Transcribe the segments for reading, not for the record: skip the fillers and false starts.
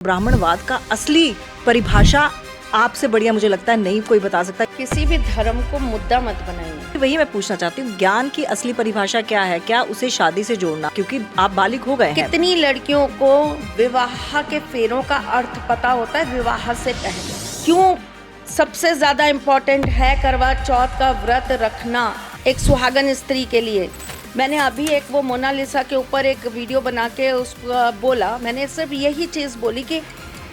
ब्राह्मणवाद का असली परिभाषा आपसे बढ़िया मुझे लगता है नहीं कोई बता सकता। किसी भी धर्म को मुद्दा मत बनाइए। वही मैं पूछना चाहती हूँ, ज्ञान की असली परिभाषा क्या है? क्या उसे शादी से जोड़ना, क्योंकि आप बालिग हो गए हैं। कितनी लड़कियों को विवाह के फेरों का अर्थ पता होता है विवाह से पहले? क्यों सबसे ज्यादा इम्पोर्टेंट है करवा चौथ का व्रत रखना एक सुहागन स्त्री के लिए? मैंने अभी एक वो मोनालिसा के ऊपर एक वीडियो बना के उस बोला, मैंने सिर्फ यही चीज़ बोली कि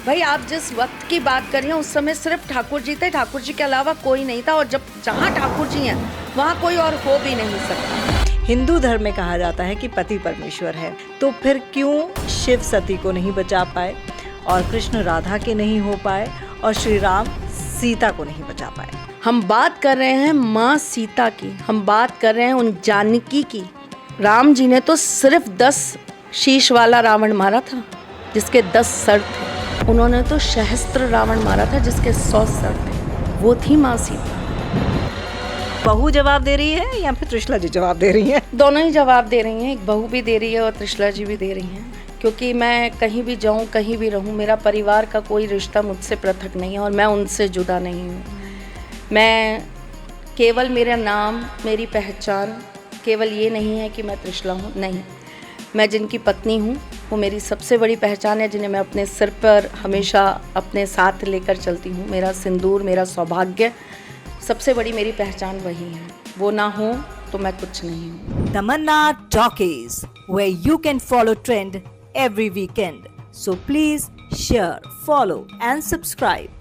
भाई आप जिस वक्त की बात कर रही हैं उस समय सिर्फ ठाकुर जी थे, ठाकुर जी के अलावा कोई नहीं था, और जब जहाँ ठाकुर जी हैं वहाँ कोई और हो भी नहीं सकता। हिंदू धर्म में कहा जाता है कि पति परमेश्वर है, तो फिर क्यों शिव सती को नहीं बचा पाए और कृष्ण राधा के नहीं हो पाए और श्री राम सीता को नहीं बचा पाए? हम बात कर रहे हैं माँ सीता की, हम बात कर रहे हैं उन जानकी की। राम जी ने तो सिर्फ 10 शीश वाला रावण मारा था जिसके 10 सर थे, उन्होंने तो सहस्त्र रावण मारा था जिसके 100 सर थे। वो थी माँ सीता। बहू जवाब दे रही है या फिर त्रिशला जी जवाब दे रही हैं? दोनों ही जवाब दे रही हैं, एक बहू भी दे रही है और त्रिशला जी भी दे रही हैं, क्योंकि मैं कहीं भी जाऊं कहीं भी रहूं, मेरा परिवार का कोई रिश्ता मुझसे पृथक नहीं है और मैं उनसे जुदा नहीं हूं। मैं केवल मेरा नाम, मेरी पहचान केवल ये नहीं है कि मैं त्रिशला हूँ, नहीं, मैं जिनकी पत्नी हूँ वो मेरी सबसे बड़ी पहचान है, जिन्हें मैं अपने सिर पर हमेशा अपने साथ लेकर चलती हूँ। मेरा सिंदूर, मेरा सौभाग्य, सबसे बड़ी मेरी पहचान वही है। वो ना हो तो मैं कुछ नहीं हूँ। Tamanna Talkies, where you can follow trend every weekend. So please share, follow and subscribe.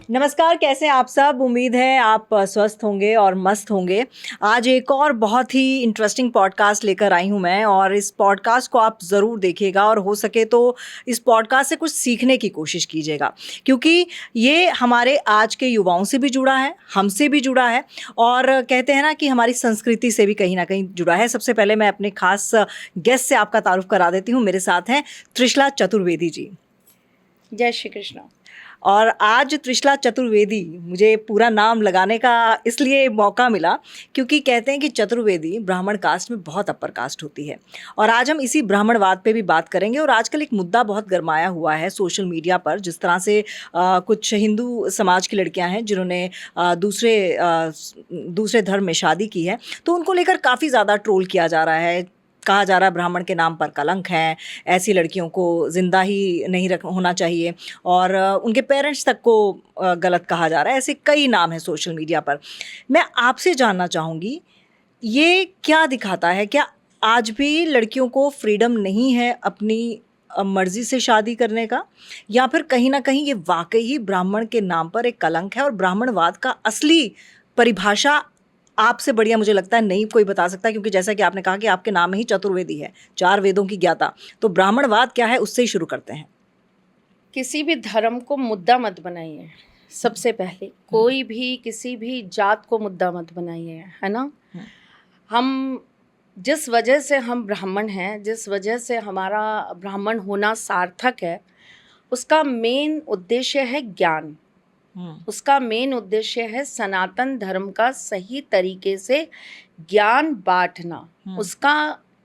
नमस्कार, कैसे हैं आप सब? उम्मीद है आप स्वस्थ होंगे और मस्त होंगे। आज एक और बहुत ही इंटरेस्टिंग पॉडकास्ट लेकर आई हूं मैं, और इस पॉडकास्ट को आप ज़रूर देखिएगा और हो सके तो इस पॉडकास्ट से कुछ सीखने की कोशिश कीजिएगा, क्योंकि ये हमारे आज के युवाओं से भी जुड़ा है, हमसे भी जुड़ा है, और कहते हैं ना कि हमारी संस्कृति से भी कहीं ना कहीं जुड़ा है। सबसे पहले मैं अपने खास गेस्ट से आपका तारुफ करा देती हूँ। मेरे साथ हैं त्रिशला चतुर्वेदी जी। जय श्री कृष्ण। और आज त्रिशला चतुर्वेदी, मुझे पूरा नाम लगाने का इसलिए मौका मिला क्योंकि कहते हैं कि चतुर्वेदी ब्राह्मण कास्ट में बहुत अपर कास्ट होती है, और आज हम इसी ब्राह्मणवाद पे भी बात करेंगे। और आजकल एक मुद्दा बहुत गरमाया हुआ है सोशल मीडिया पर, जिस तरह से कुछ हिंदू समाज की लड़कियां हैं जिन्होंने दूसरे धर्म में शादी की है, तो उनको लेकर काफ़ी ज़्यादा ट्रोल किया जा रहा है। कहा जा रहा है ब्राह्मण के नाम पर कलंक है, ऐसी लड़कियों को जिंदा ही नहीं होना चाहिए, और उनके पेरेंट्स तक को गलत कहा जा रहा है। ऐसे कई नाम हैं सोशल मीडिया पर। मैं आपसे जानना चाहूँगी, ये क्या दिखाता है? क्या आज भी लड़कियों को फ्रीडम नहीं है अपनी मर्जी से शादी करने का, या फिर कहीं ना कहीं ये वाकई ही ब्राह्मण के नाम पर एक कलंक है और ब्राह्मणवाद का असली परिभाषा आपसे बढ़िया मुझे लगता है नहीं कोई बता सकता, क्योंकि जैसा कि आपने कहा कि आपके नाम में ही चतुर्वेदी है, 4 वेदों की ज्ञाता। तो ब्राह्मणवाद क्या है, उससे ही शुरू करते हैं। किसी भी धर्म को मुद्दा मत बनाइए। सबसे पहले कोई भी किसी भी जात को मुद्दा मत बनाइए, है ना। हम जिस वजह से हम ब्राह्मण हैं, जिस वजह से हमारा ब्राह्मण होना सार्थक है, उसका मेन उद्देश्य है ज्ञान। उसका मेन उद्देश्य है सनातन धर्म का सही तरीके से ज्ञान बांटना। उसका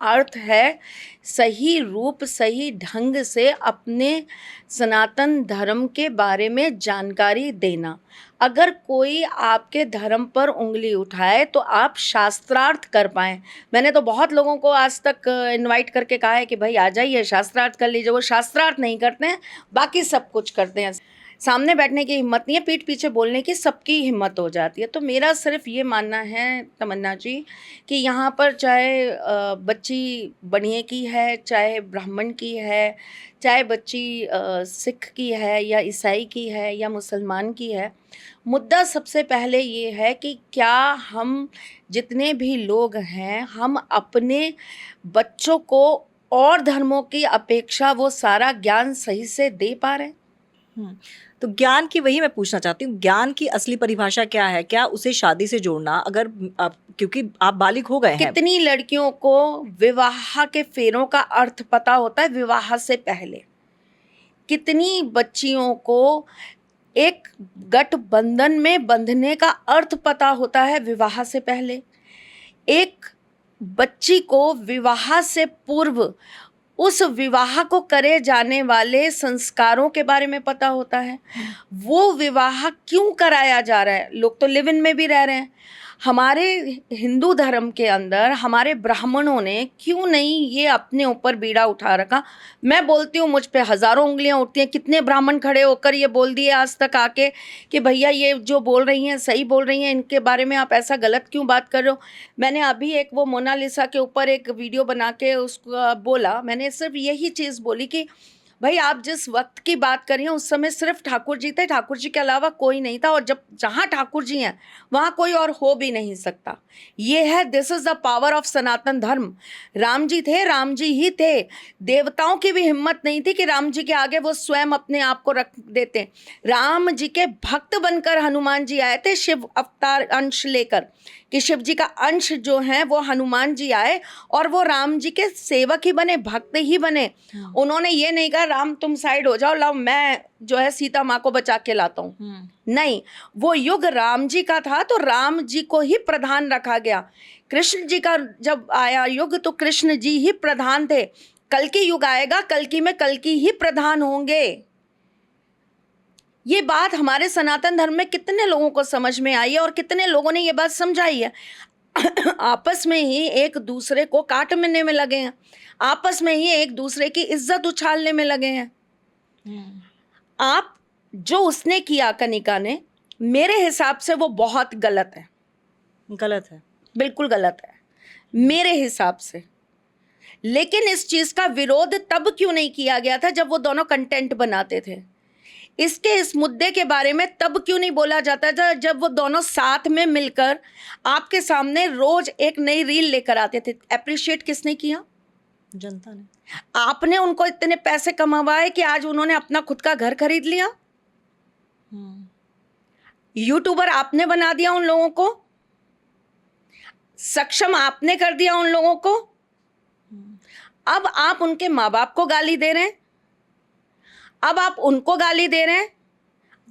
अर्थ है सही रूप, सही ढंग से अपने सनातन धर्म के बारे में जानकारी देना। अगर कोई आपके धर्म पर उंगली उठाए तो आप शास्त्रार्थ कर पाएँ। मैंने तो बहुत लोगों को आज तक इनवाइट करके कहा है कि भाई आ जाइए शास्त्रार्थ कर लीजिए। वो शास्त्रार्थ नहीं करते हैं, बाकी सब कुछ करते हैं। सामने बैठने की हिम्मत नहीं है, पीठ पीछे बोलने की सबकी हिम्मत हो जाती है। तो मेरा सिर्फ ये मानना है तमन्ना जी कि यहाँ पर चाहे बच्ची बनिए की है, चाहे ब्राह्मण की है, चाहे बच्ची सिख की है या ईसाई की है या मुसलमान की है, मुद्दा सबसे पहले ये है कि क्या हम जितने भी लोग हैं हम अपने बच्चों को और धर्मों की अपेक्षा वो सारा ज्ञान सही से दे पा रहे हैं। तो ज्ञान की, वही मैं पूछना चाहती हूँ, ज्ञान की असली परिभाषा क्या है? क्या उसे शादी से जोड़ना, अगर क्योंकि आप बालिग हो गए हैं। कितनी लड़कियों को विवाह के फेरों का अर्थ पता होता है विवाह से पहले? कितनी बच्चियों को एक गठबंधन में बंधने का अर्थ पता होता है विवाह से पहले? एक बच्ची को विवाह से पूर्व उस विवाह को करे जाने वाले संस्कारों के बारे में पता होता है। वो विवाह क्यों कराया जा रहा है? लोग तो लिव इन में भी रह रहे हैं। हमारे हिंदू धर्म के अंदर हमारे ब्राह्मणों ने क्यों नहीं ये अपने ऊपर बीड़ा उठा रखा? मैं बोलती हूँ, मुझ पे हज़ारों उंगलियां उठती हैं। कितने ब्राह्मण खड़े होकर ये बोल दिए आज तक आके कि भैया ये जो बोल रही हैं सही बोल रही हैं, इनके बारे में आप ऐसा गलत क्यों बात कर रहे हो? मैंने अभी एक वो मोनालिसा के ऊपर एक वीडियो बना के उसको बोला, मैंने सिर्फ यही चीज़ बोली कि भाई आप जिस वक्त की बात करिए उस समय सिर्फ ठाकुर जी थे, ठाकुर जी के अलावा कोई नहीं था, और जब जहाँ ठाकुर जी हैं वहाँ कोई और हो भी नहीं सकता। ये है, this is the power of Sanatan Dharma. Ram जी थे, राम जी ही थे। देवताओं की भी हिम्मत नहीं थी कि राम जी के आगे वो स्वयं अपने आप को रख देते। राम जी के भक्त बनकर हनुमान जी आए थे, शिव अवतार अंश लेकर, कि शिव जी का अंश जो है वो हनुमान जी आए और वो राम जी के सेवक ही बने, भक्त ही बने। उन्होंने ये नहीं कहा राम तुम साइड हो जाओ, लाओ मैं जो है सीता माँ को बचा के लाता हूँ। नहीं, वो युग राम जी का था तो राम जी को ही प्रधान रखा गया। कृष्ण जी का जब आया युग तो कृष्ण जी ही प्रधान थे। कल्कि युग आएगा, कल्कि में कल्कि ही प्रधान होंगे। ये बात हमारे सनातन धर्म में कितने लोगों को समझ में आई है और कितने लोगों ने ये बात समझाई है। आपस में ही एक दूसरे को काटने में लगे हैं, आपस में ही एक दूसरे की इज्जत उछालने में लगे हैं। आप जो उसने किया कनिका ने, मेरे हिसाब से वो बहुत गलत है। गलत है, बिल्कुल गलत है मेरे हिसाब से। लेकिन इस चीज का विरोध तब क्यों नहीं किया गया था जब वो दोनों कंटेंट बनाते थे? इस मुद्दे के बारे में तब क्यों नहीं बोला जाता था जब वो दोनों साथ में मिलकर आपके सामने रोज एक नई रील लेकर आते थे? अप्रिशिएट किसने किया? जनता ने। आपने उनको इतने पैसे कमावाए कि आज उन्होंने अपना खुद का घर खरीद लिया। यूट्यूबर आपने बना दिया उन लोगों को, सक्षम आपने कर दिया उन लोगों को। अब आप उनके माँ बाप को गाली दे रहे हैं, अब आप उनको गाली दे रहे हैं।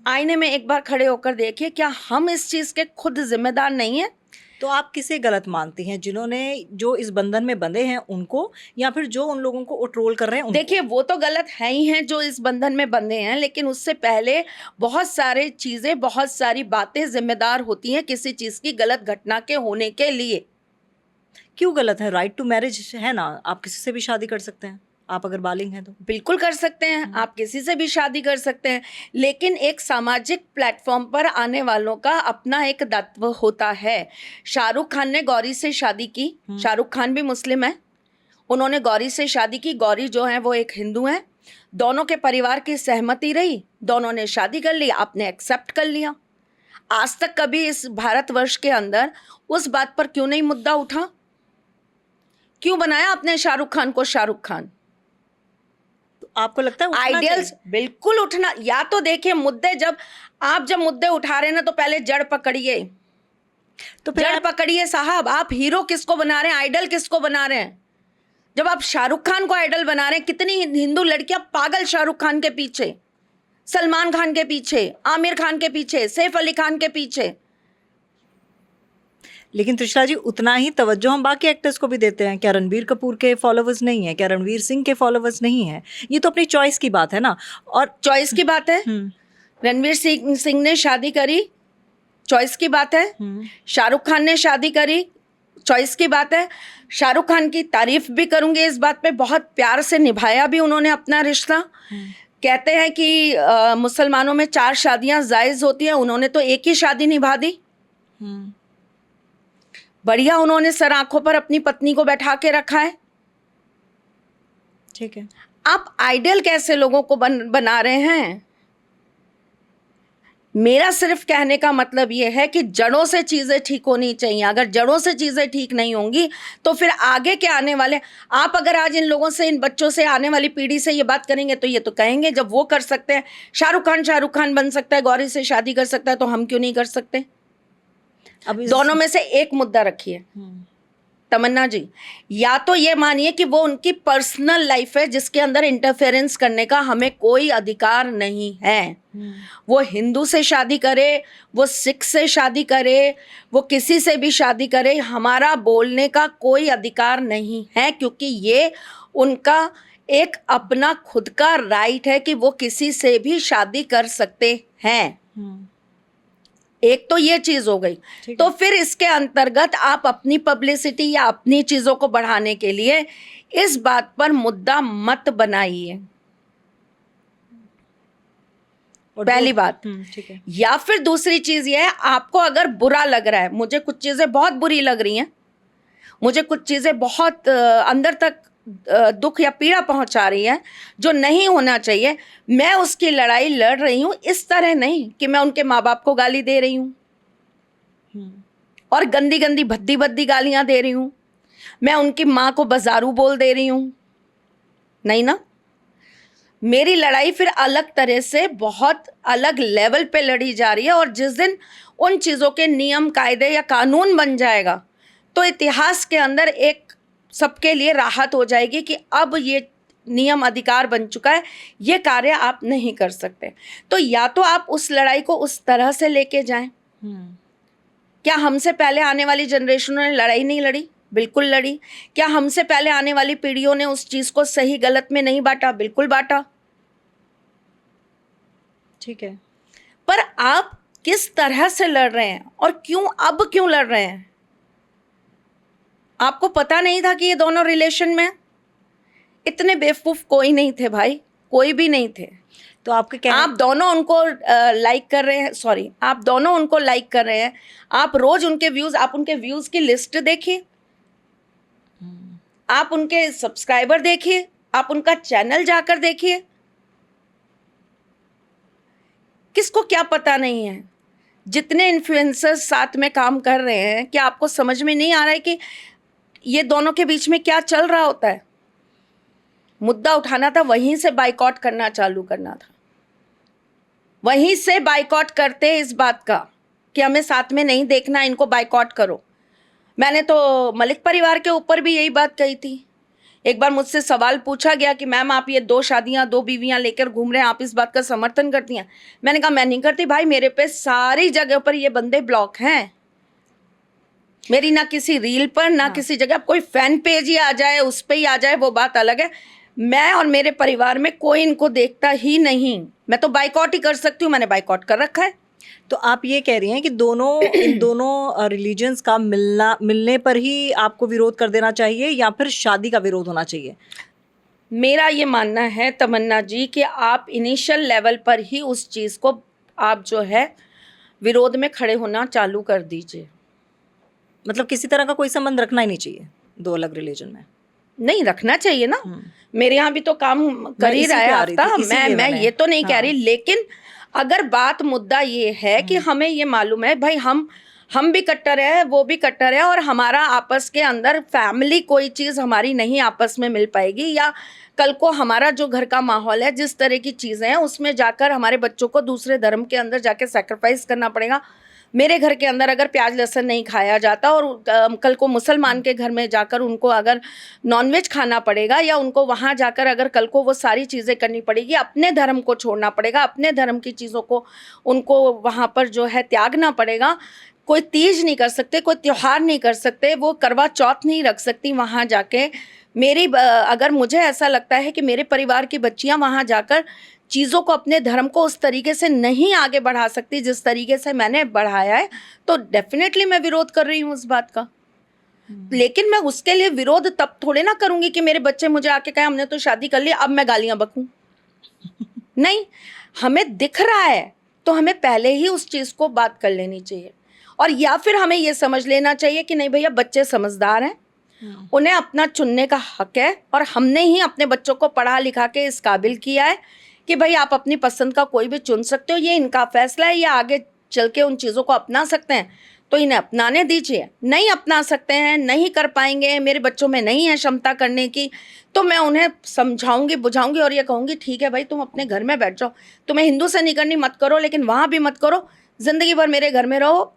आईने में एक बार खड़े होकर देखिए, क्या हम इस चीज के खुद जिम्मेदार नहीं है? तो आप किसे गलत मानती हैं, जिन्होंने जो इस बंधन में बंधे हैं उनको, या फिर जो उन लोगों को ट्रोल कर रहे हैं उनको? देखिए, वो तो गलत है ही हैं जो इस बंधन में बंधे हैं, लेकिन उससे पहले बहुत सारी चीजें, बहुत सारी बातें जिम्मेदार होती हैं किसी चीज की गलत घटना के होने के लिए। क्यों गलत है? राइट टू मैरिज है ना, आप किसी से भी शादी कर सकते हैं, आप अगर बालिग हैं तो। बिल्कुल कर सकते हैं, आप किसी से भी शादी कर सकते हैं, लेकिन एक सामाजिक प्लेटफॉर्म पर आने वालों का अपना एक दायित्व होता है। शाहरुख खान ने गौरी से शादी की। शाहरुख खान भी मुस्लिम है, उन्होंने गौरी से शादी की। गौरी जो है वो एक हिंदू है। दोनों के परिवार की सहमति रही, दोनों ने शादी कर ली, आपने एक्सेप्ट कर लिया। आज तक कभी इस भारतवर्ष के अंदर उस बात पर क्यों नहीं मुद्दा उठा? क्यों बनाया आपने शाहरुख खान को शाहरुख खान? आपको लगता है उठना आइडियल्स चाहिए? बिल्कुल उठना। या तो देखिए, मुद्दे जब मुद्दे उठा रहे हैं ना, तो पहले जड़ पकड़िए, तो फिर जड़ पकड़िए साहब। आप हीरो किसको बना रहे हैं, आइडल किसको बना रहे हैं? जब आप शाहरुख खान को आइडल बना रहे हैं, कितनी हिंदू लड़कियां पागल शाहरुख खान के पीछे, सलमान खान के पीछे, आमिर खान के पीछे, सैफ अली खान के पीछे। लेकिन त्रिशला जी, उतना ही तवज्जो हम बाकी एक्टर्स को भी देते हैं। क्या रणबीर कपूर के फॉलोवर्स नहीं है? क्या रणवीर सिंह के फॉलोवर्स नहीं है? ये तो अपनी चॉइस की बात है ना। और चॉइस की बात है। रणवीर सिंह ने शादी करी, चॉइस की बात है। शाहरुख खान ने शादी करी, चॉइस की बात है। शाहरुख खान की तारीफ भी करूंगी इस बात पे, बहुत प्यार से निभाया भी उन्होंने अपना रिश्ता। कहते हैं कि मुसलमानों में 4 शादियां जायज होती हैं, उन्होंने तो एक ही शादी निभा दी। बढ़िया, उन्होंने सर आंखों पर अपनी पत्नी को बैठा के रखा है। ठीक है, आप आइडियल कैसे लोगों को बना रहे हैं? मेरा सिर्फ कहने का मतलब ये है कि जड़ों से चीज़ें ठीक होनी चाहिए। अगर जड़ों से चीज़ें ठीक नहीं होंगी तो फिर आगे के आने वाले, आप अगर आज इन लोगों से, इन बच्चों से, आने वाली पीढ़ी से ये बात करेंगे तो ये तो कहेंगे, जब वो कर सकते हैं, शाहरुख खान बन सकता है, गौरी से शादी कर सकता है, तो हम क्यों नहीं कर सकते? अब दोनों में से एक मुद्दा रखिए। तमन्ना जी, या तो ये मानिए कि वो उनकी पर्सनल लाइफ है जिसके अंदर इंटरफेरेंस करने का हमें कोई अधिकार नहीं है। वो हिंदू से शादी करे, वो सिख से शादी करे, वो किसी से भी शादी करे, हमारा बोलने का कोई अधिकार नहीं है, क्योंकि ये उनका एक अपना खुद का राइट है कि वो किसी से भी शादी कर सकते हैं। एक तो ये चीज हो गई। तो फिर इसके अंतर्गत आप अपनी पब्लिसिटी या अपनी चीजों को बढ़ाने के लिए इस बात पर मुद्दा मत बनाइए, पहली बात। ठीक है। या फिर दूसरी चीज ये है, आपको अगर बुरा लग रहा है, मुझे कुछ चीजें बहुत बुरी लग रही हैं, मुझे कुछ चीजें बहुत अंदर तक दुख या पीड़ा पहुंचा रही है जो नहीं होना चाहिए, मैं उसकी लड़ाई लड़ रही हूं। इस तरह नहीं कि मैं उनके माँ बाप को गाली दे रही हूं और गंदी गंदी भद्दी भद्दी गालियां दे रही हूं, मैं उनकी माँ को बाजारू बोल दे रही हूं, नहीं ना। मेरी लड़ाई फिर अलग तरह से बहुत अलग लेवल पे लड़ी जा रही है। और जिस दिन उन चीज़ों के नियम कायदे या कानून बन जाएगा तो इतिहास के अंदर एक सबके लिए राहत हो जाएगी कि अब ये नियम अधिकार बन चुका है, ये कार्य आप नहीं कर सकते। तो या तो आप उस लड़ाई को उस तरह से लेके जाएं। क्या हमसे पहले आने वाली जनरेशनों ने लड़ाई नहीं लड़ी? बिल्कुल लड़ी। क्या हमसे पहले आने वाली पीढ़ियों ने उस चीज़ को सही गलत में नहीं बांटा? बिल्कुल बांटा। ठीक है। पर आप किस तरह से लड़ रहे हैं और क्यों लड़ रहे हैं? आपको पता नहीं था कि ये दोनों रिलेशन में? इतने बेवकूफ कोई नहीं थे भाई, कोई भी नहीं थे। तो आपके क्या, आप दोनों उनको लाइक कर रहे हैं, सॉरी, आप दोनों उनको लाइक कर रहे हैं, आप रोज उनके व्यूज, आप उनके व्यूज की लिस्ट देखिए, आप उनके सब्सक्राइबर देखिए, आप उनका चैनल जाकर देखिए। किसको क्या पता नहीं है? जितने इन्फ्लुएंसर्स साथ में काम कर रहे हैं, क्या आपको समझ में नहीं आ रहा है कि ये दोनों के बीच में क्या चल रहा होता है? मुद्दा उठाना था, वहीं से बाइकआउट करना चालू करना था, वहीं से बाइकआउट करते इस बात का कि हमें साथ में नहीं देखना, इनको बाइकआउट करो। मैंने तो मलिक परिवार के ऊपर भी यही बात कही थी। एक बार मुझसे सवाल पूछा गया कि मैम आप ये 2 शादियां 2 बीवियां लेकर घूम रहे हैं, आप इस बात का समर्थन करती हैं? मैंने कहा मैं नहीं करती भाई, मेरे पे सारी जगह पर ये बंदे ब्लॉक हैं। मेरी ना किसी रील पर ना किसी जगह, कोई फैन पेज ही आ जाए उस पर ही आ जाए, वो बात अलग है। मैं और मेरे परिवार में कोई इनको देखता ही नहीं। मैं तो बाइकआउट ही कर सकती हूँ, मैंने बाइकआउट कर रखा है। तो आप ये कह रही हैं कि इन दोनों रिलीजन्स का मिलने पर ही आपको विरोध कर देना चाहिए या फिर शादी का विरोध होना चाहिए? मेरा ये मानना है तमन्ना जी कि आप इनिशियल लेवल पर ही उस चीज़ को आप जो है विरोध में खड़े होना चालू कर दीजिए। मतलब किसी तरह का कोई संबंध रखना ही नहीं चाहिए 2 अलग रिलीजन में? नहीं रखना चाहिए ना। मेरे यहाँ भी तो काम कर ही रहा है आफ्ता, मैं ये तो नहीं कह रही, लेकिन अगर बात मुद्दा ये है कि हमें ये मालूम है भाई हम भी कट्टर है, वो भी कट्टर है, और हमारा आपस के अंदर फैमिली कोई चीज़ हमारी नहीं आपस में मिल पाएगी, या कल को हमारा जो घर का माहौल है, जिस तरह की चीज़ें हैं, उसमें जाकर हमारे बच्चों को दूसरे धर्म के अंदर जाके सैक्रिफाइस करना पड़ेगा। मेरे घर के अंदर अगर प्याज लहसुन नहीं खाया जाता और कल को मुसलमान के घर में जाकर उनको अगर नॉनवेज खाना पड़ेगा, या उनको वहाँ जाकर अगर कल को वो सारी चीज़ें करनी पड़ेगी, अपने धर्म को छोड़ना पड़ेगा, अपने धर्म की चीज़ों को उनको वहाँ पर जो है त्यागना पड़ेगा। कोई तीज नहीं कर सकते, कोई त्यौहार नहीं कर सकते, वो करवा चौथ नहीं रख सकती वहाँ जाके। अगर मुझे ऐसा लगता है कि मेरे परिवार की बच्चियाँ वहाँ जाकर चीज़ों को, अपने धर्म को उस तरीके से नहीं आगे बढ़ा सकती जिस तरीके से मैंने बढ़ाया है, तो डेफिनेटली मैं विरोध कर रही हूँ उस बात का। लेकिन मैं उसके लिए विरोध तब थोड़े ना करूँगी कि मेरे बच्चे मुझे आके कहें हमने तो शादी कर ली, अब मैं गालियाँ बकूँ। नहीं, हमें दिख रहा है तो हमें पहले ही उस चीज़ को बात कर लेनी चाहिए। और या फिर हमें ये समझ लेना चाहिए कि नहीं भैया, बच्चे समझदार हैं, उन्हें अपना चुनने का हक है, और हमने ही अपने बच्चों को पढ़ा लिखा के इस काबिल किया है कि भाई आप अपनी पसंद का कोई भी चुन सकते हो, ये इनका फैसला है, ये आगे चल के उन चीज़ों को अपना सकते हैं तो इन्हें अपनाने दीजिए। नहीं अपना सकते हैं, नहीं कर पाएंगे, मेरे बच्चों में नहीं है क्षमता करने की, तो मैं उन्हें समझाऊंगी, बुझाऊंगी और ये कहूँगी ठीक है भाई, तुम अपने घर में बैठ जाओ, तुम्हें हिंदू से नहीं करनी मत करो, लेकिन वहाँ भी मत करो, ज़िंदगी भर मेरे घर में रहो,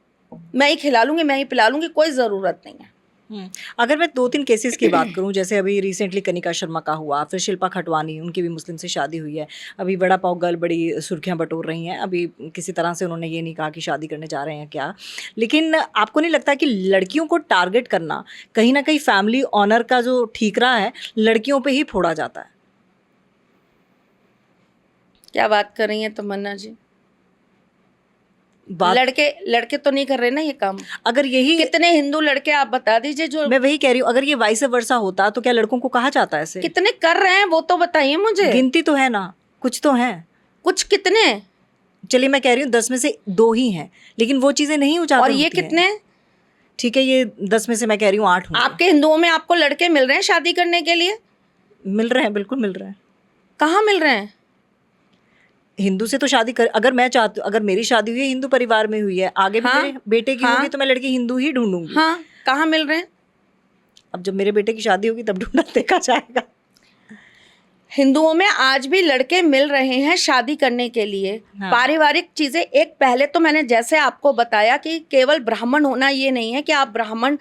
मैं ही खिला लूँगी, मैं ही पिला लूँगी, कोई ज़रूरत नहीं है। अगर मैं 2-3 केसेस की बात करूं, जैसे अभी रिसेंटली कनिका शर्मा का हुआ, फिर शिल्पा खटवानी, उनकी भी मुस्लिम से शादी हुई है। अभी वड़ा पाव गर्ल बड़ी सुर्खियां बटोर रही हैं। अभी किसी तरह से उन्होंने ये नहीं कहा कि शादी करने जा रहे हैं क्या। लेकिन आपको नहीं लगता कि लड़कियों को टारगेट करना कहीं ना कहीं फैमिली ऑनर का जो ठीकरा है लड़कियों पे ही फोड़ा जाता है? क्या बात कर रही हैं तमन्ना जी? बात लड़के तो नहीं कर रहे ना ये काम। अगर यही, कितने हिंदू लड़के आप बता दीजिए जो मैं वही कह रही हूँ, अगर ये वाइस वर्सा होता तो क्या लड़कों को कहा जाता है ऐसे? कितने कर रहे हैं वो तो बताइए मुझे। गिनती तो है ना, कुछ तो है। कुछ कितने? चलिए मैं कह रही हूँ 10 में से 2 ही हैं, लेकिन वो चीजें नहीं उजागर और ये होती हैं। कितने? ठीक है, ये 10 में से मैं कह रही हूँ 8 होंगे। आपके हिंदुओं में आपको लड़के मिल रहे हैं शादी करने के लिए? मिल रहे हैं, बिल्कुल मिल रहे हैं। कहाँ मिल रहे हैं? हिंदू से तो शादी कर, अगर मैं चाहती हूँ, अगर मेरी शादी हुई है हिंदू परिवार में हुई है, आगे भी हाँ, मेरे बेटे की हाँ, होगी तो मैं लड़की हिंदू ही ढूंढूंगी। हाँ, कहाँ मिल रहे हैं? अब जब मेरे बेटे की शादी होगी तब ढूंढना देखा जाएगा। हिंदुओं में आज भी लड़के मिल रहे हैं शादी करने के लिए। हाँ। पारिवारिक चीजें, एक पहले तो मैंने जैसे आपको बताया कि केवल ब्राह्मण होना ये नहीं है कि आप ब्राह्मण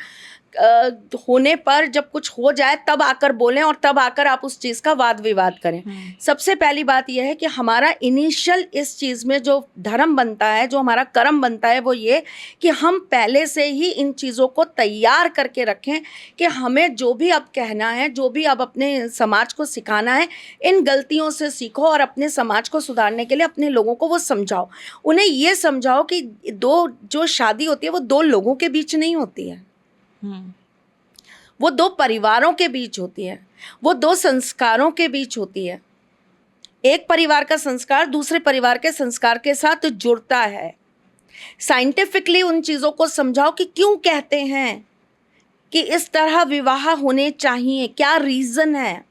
होने पर जब कुछ हो जाए तब आकर बोलें और तब आकर आप उस चीज़ का वाद विवाद करें। सबसे पहली बात यह है कि हमारा इनिशियल इस चीज़ में जो धर्म बनता है, जो हमारा कर्म बनता है, वो ये कि हम पहले से ही इन चीज़ों को तैयार करके रखें कि हमें जो भी अब कहना है, जो भी अब अपने समाज को सिखाना है, इन गलतियों से सीखो और अपने समाज को सुधारने के लिए अपने लोगों को वो समझाओ। उन्हें ये समझाओ कि जो शादी होती है वो 2 लोगों के बीच नहीं होती है, वो 2 परिवारों के बीच होती है, वो 2 संस्कारों के बीच होती है। एक परिवार का संस्कार दूसरे परिवार के संस्कार के साथ जुड़ता है। साइंटिफिकली उन चीज़ों को समझाओ कि क्यों कहते हैं कि इस तरह विवाह होने चाहिए, क्या रीज़न है,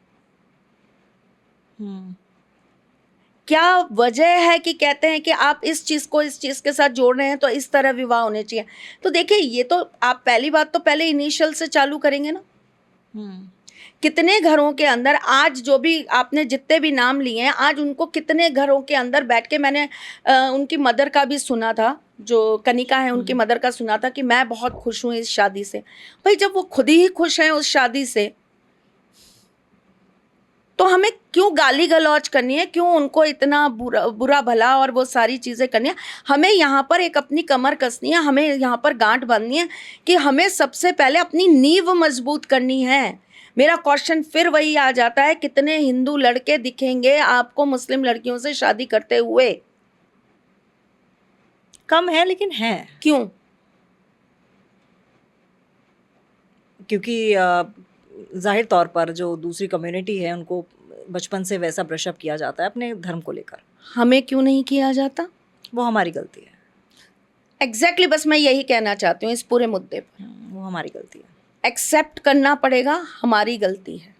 क्या वजह है कि कहते हैं कि आप इस चीज़ को इस चीज़ के साथ जोड़ रहे हैं तो इस तरह विवाह होने चाहिए। तो देखिए, ये तो आप पहली बात तो पहले इनिशियल से चालू करेंगे ना। कितने घरों के अंदर आज जो भी आपने जितने भी नाम लिए हैं, आज उनको कितने घरों के अंदर बैठ के मैंने उनकी मदर का भी सुना था, जो कनिका है उनकी मदर का सुना था कि मैं बहुत खुश हूँ इस शादी से। भाई जब वो खुद ही खुश हैं उस शादी से, तो हमें क्यों गाली गलौज करनी है, क्यों उनको इतना बुरा भला और वो सारी चीज़ें करनी है। हमें यहाँ पर एक अपनी कमर कसनी है, हमें यहाँ पर गांठ बांधनी है कि हमें सबसे पहले अपनी नींव मजबूत करनी है। मेरा क्वेश्चन फिर वही आ जाता है, कितने हिंदू लड़के दिखेंगे आपको मुस्लिम लड़कियों से शादी करते हुए? कम है, लेकिन है। क्यों? क्योंकि जाहिर तौर पर जो दूसरी कम्युनिटी है उनको बचपन से वैसा ब्रशअप किया जाता है अपने धर्म को लेकर। हमें क्यों नहीं किया जाता? वो हमारी गलती है। एग्जैक्टली, बस मैं यही कहना चाहती हूँ इस पूरे मुद्दे पर। वो हमारी गलती है, एक्सेप्ट करना पड़ेगा, हमारी गलती है।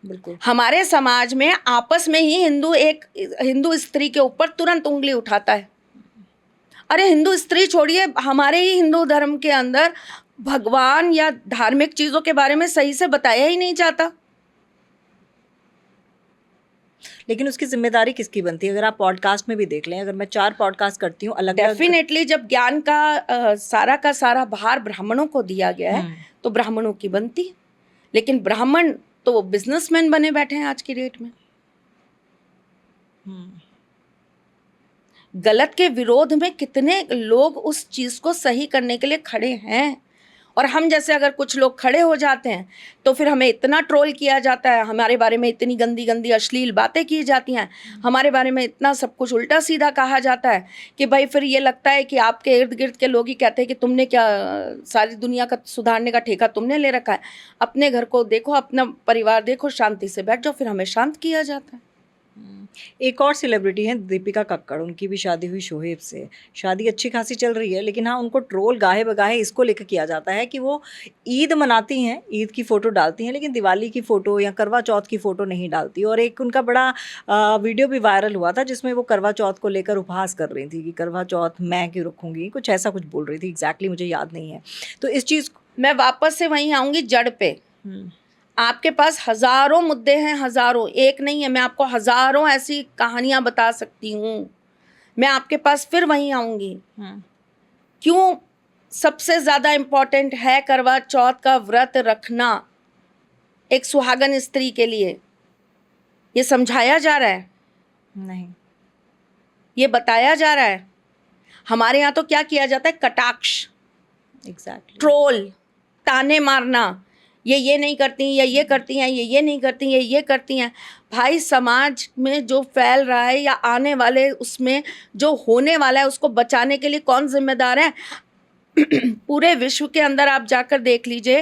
बिल्कुल। हमारे समाज में आपस में ही हिंदू स्त्री के ऊपर तुरंत उंगली उठाता है। अरे हिंदू स्त्री छोड़िए, हमारे ही हिंदू धर्म के अंदर भगवान या धार्मिक चीजों के बारे में सही से बताया ही नहीं जाता। लेकिन उसकी जिम्मेदारी किसकी बनती है? अगर आप पॉडकास्ट में भी देख लें, अगर मैं 4 पॉडकास्ट करती हूँ अलग अलग, डेफिनेटली जब ज्ञान का सारा भार ब्राह्मणों को दिया गया है तो ब्राह्मणों की बनती है। लेकिन ब्राह्मण तो वो बिजनेसमैन बने बैठे हैं आज की डेट में। गलत के विरोध में कितने लोग उस चीज़ को सही करने के लिए खड़े हैं, और हम जैसे अगर कुछ लोग खड़े हो जाते हैं तो फिर हमें इतना ट्रोल किया जाता है, हमारे बारे में इतनी गंदी गंदी अश्लील बातें की जाती हैं, हमारे बारे में इतना सब कुछ उल्टा सीधा कहा जाता है कि भाई फिर ये लगता है कि आपके इर्द गिर्द के लोग ही कहते हैं कि तुमने क्या सारी दुनिया का सुधारने का ठेका तुमने ले रखा है। अपने घर को देखो, अपना परिवार देखो, शांति से बैठ जाओ, फिर हमें शांत किया जाता है। एक और सेलिब्रिटी हैं दीपिका कक्कड़, उनकी भी शादी हुई शोहेब से। शादी अच्छी खासी चल रही है, लेकिन हाँ उनको ट्रोल गाहे बगाहे इसको लेकर किया जाता है कि वो ईद मनाती हैं, ईद की फ़ोटो डालती हैं, लेकिन दिवाली की फ़ोटो या करवा चौथ की फ़ोटो नहीं डालती। और एक उनका बड़ा वीडियो भी वायरल हुआ था जिसमें वो करवा चौथ को लेकर उपहास कर रही थी कि करवा चौथ मैं क्यों रखूँगी, कुछ ऐसा कुछ बोल रही थी। एग्जैक्टली मुझे याद नहीं है। तो इस चीज़ मैं वापस से वहीं आऊँगी जड़ पे। आपके पास हजारों मुद्दे हैं, हजारों, एक नहीं है, मैं आपको हजारों ऐसी कहानियां बता सकती हूँ। मैं आपके पास फिर वहीं आऊंगी। क्यों सबसे ज़्यादा इम्पोर्टेंट है करवा चौथ का व्रत रखना एक सुहागन स्त्री के लिए। ये समझाया जा रहा है, नहीं। ये बताया जा रहा है। हमारे यहाँ तो क्या किया जाता है, कटाक्ष, एग्जैक्टली। ट्रोल, ताने मारना, ये नहीं करती, या ये करती हैं, ये नहीं करती, ये करती हैं। भाई समाज में जो फैल रहा है या आने वाले उसमें जो होने वाला है उसको बचाने के लिए कौन जिम्मेदार है? पूरे विश्व के अंदर आप जाकर देख लीजिए,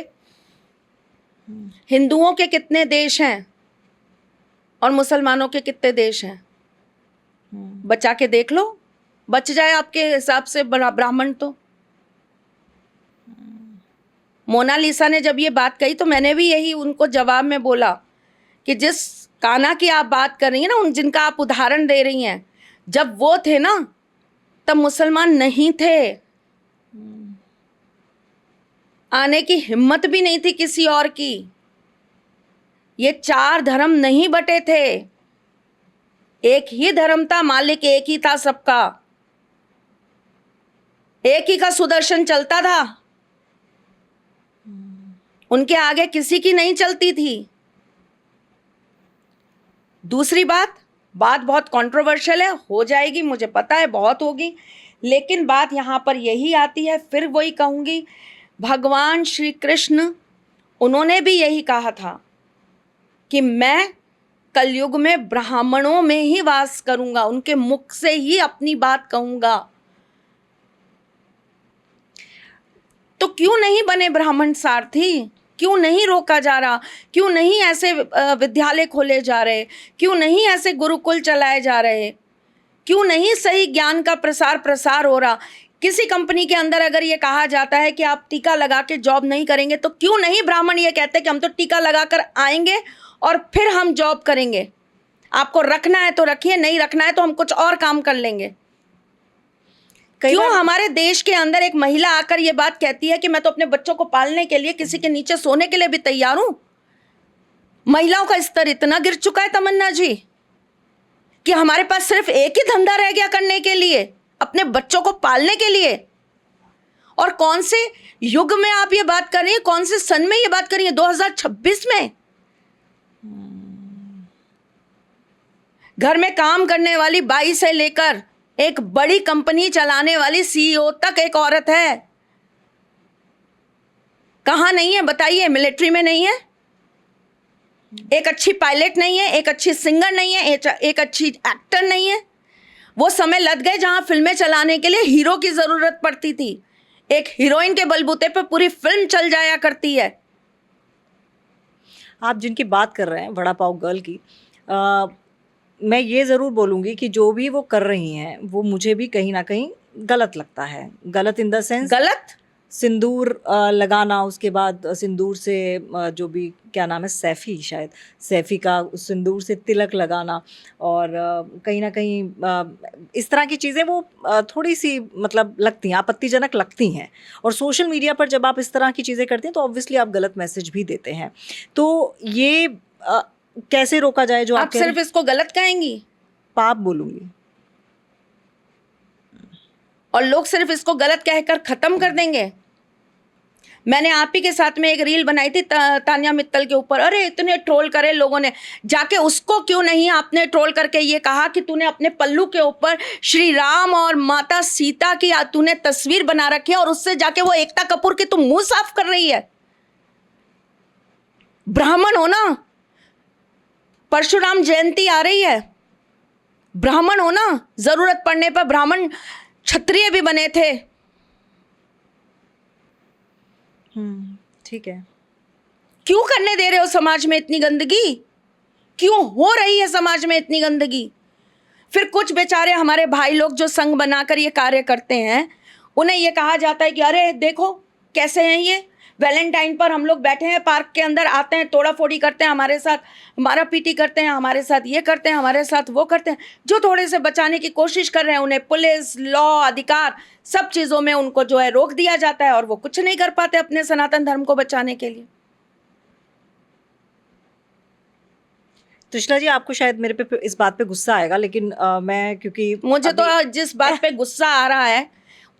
हिंदुओं के कितने देश हैं और मुसलमानों के कितने देश हैं। बचा के देख लो, बच जाए आपके हिसाब से ब्राह्मण तो। मोनालिसा ने जब ये बात कही तो मैंने भी यही उनको जवाब में बोला कि जिस कान्हा की आप बात कर रही हैं ना, उन जिनका आप उदाहरण दे रही हैं, जब वो थे ना तब मुसलमान नहीं थे, आने की हिम्मत भी नहीं थी किसी और की। ये 4 धर्म नहीं बटे थे, एक ही धर्म था, मालिक एक ही था सबका, एक ही का सुदर्शन चलता था, उनके आगे किसी की नहीं चलती थी। दूसरी बात बहुत कंट्रोवर्शियल है, हो जाएगी मुझे पता है, बहुत होगी, लेकिन बात यहाँ पर यही आती है, फिर वही कहूँगी, भगवान श्री कृष्ण उन्होंने भी यही कहा था कि मैं कलयुग में ब्राह्मणों में ही वास करूंगा, उनके मुख से ही अपनी बात कहूंगा। तो क्यों नहीं बने ब्राह्मण सारथी? क्यों नहीं रोका जा रहा? क्यों नहीं ऐसे विद्यालय खोले जा रहे? क्यों नहीं ऐसे गुरुकुल चलाए जा रहे? क्यों नहीं सही ज्ञान का प्रसार हो रहा? किसी कंपनी के अंदर अगर ये कहा जाता है कि आप टीका लगा के जॉब नहीं करेंगे, तो क्यों नहीं ब्राह्मण ये कहते हैं कि हम तो टीका लगाकर आएंगे और फिर हम जॉब करेंगे, आपको रखना है तो रखिए, नहीं रखना है तो हम कुछ और काम कर लेंगे। क्यों हमारे देश के अंदर एक महिला आकर ये बात कहती है कि मैं तो अपने बच्चों को पालने के लिए किसी के नीचे सोने के लिए भी तैयार हूं? महिलाओं का स्तर इतना गिर चुका है तमन्ना जी कि हमारे पास सिर्फ एक ही धंधा रह गया करने के लिए, अपने बच्चों को पालने के लिए। और कौन से युग में आप ये बात कर रही हैं, कौन से सन में ये बात कर रही हैं? 2026 में घर में काम करने वाली बाई से लेकर एक बड़ी कंपनी चलाने वाली सीईओ तक एक औरत है। कहां नहीं है बताइए? मिलिट्री में नहीं है, एक अच्छी पायलट नहीं है, एक अच्छी सिंगर नहीं है, एक अच्छी एक्टर नहीं है। वो समय लग गए जहां फिल्में चलाने के लिए हीरो की जरूरत पड़ती थी, एक हीरोइन के बलबूते पर पूरी फिल्म चल जाया करती है। आप जिनकी बात कर रहे हैं वड़ा पाव गर्ल की, मैं ये ज़रूर बोलूँगी कि जो भी वो कर रही हैं वो मुझे भी कहीं ना कहीं गलत लगता है। गलत इन द सेंस, गलत सिंदूर लगाना, उसके बाद सिंदूर से जो भी क्या नाम है, सैफ़ी, शायद सैफ़ी का उस सिंदूर से तिलक लगाना, और कहीं ना कहीं इस तरह की चीज़ें वो थोड़ी सी मतलब लगती हैं, आपत्तिजनक लगती हैं। और सोशल मीडिया पर जब आप इस तरह की चीज़ें करते हैं तो ऑब्वियसली आप गलत मैसेज भी देते हैं। तो ये कैसे रोका जाए? जो आप सिर्फ इसको गलत कहेंगी, पाप बोलूँगी, और लोग सिर्फ इसको गलत कहकर ख़त्म कर देंगे। मैंने आप ही के साथ में एक रील बनाई थी तान्या मित्तल के ऊपर, अरे इतने ट्रोल करे लोगों ने, जाके उसको क्यों नहीं आपने ट्रोल करके ये कहा कि तूने अपने पल्लू के ऊपर श्री राम और माता सीता की तूने तस्वीर बना रखी है, और उससे जाके वो एकता कपूर की तुम मुंह साफ कर रही है। ब्राह्मण हो ना, परशुराम जयंती आ रही है, ब्राह्मण हो ना, जरूरत पड़ने पर ब्राह्मण क्षत्रिय भी बने थे। ठीक है। क्यों करने दे रहे हो समाज में इतनी गंदगी? क्यों हो रही है समाज में इतनी गंदगी? फिर कुछ बेचारे हमारे भाई लोग जो संघ बनाकर ये कार्य करते हैं, उन्हें ये कहा जाता है कि अरे देखो कैसे हैं ये, वैलेंटाइन पर हम लोग बैठे हैं पार्क के अंदर, आते हैं तोड़ा फोड़ी करते हैं हमारे साथ, मारा पीटी करते हैं हमारे साथ, ये करते हैं हमारे साथ, वो करते हैं। जो थोड़े से बचाने की कोशिश कर रहे हैं उन्हें पुलिस, लॉ, अधिकार, सब चीज़ों में उनको जो है रोक दिया जाता है, और वो कुछ नहीं कर पाते अपने सनातन धर्म को बचाने के लिए। त्रिशला जी, आपको शायद मेरे पे इस बात पे गुस्सा आएगा, लेकिन मैं क्योंकि मुझे तो जिस बात पे गुस्सा आ रहा है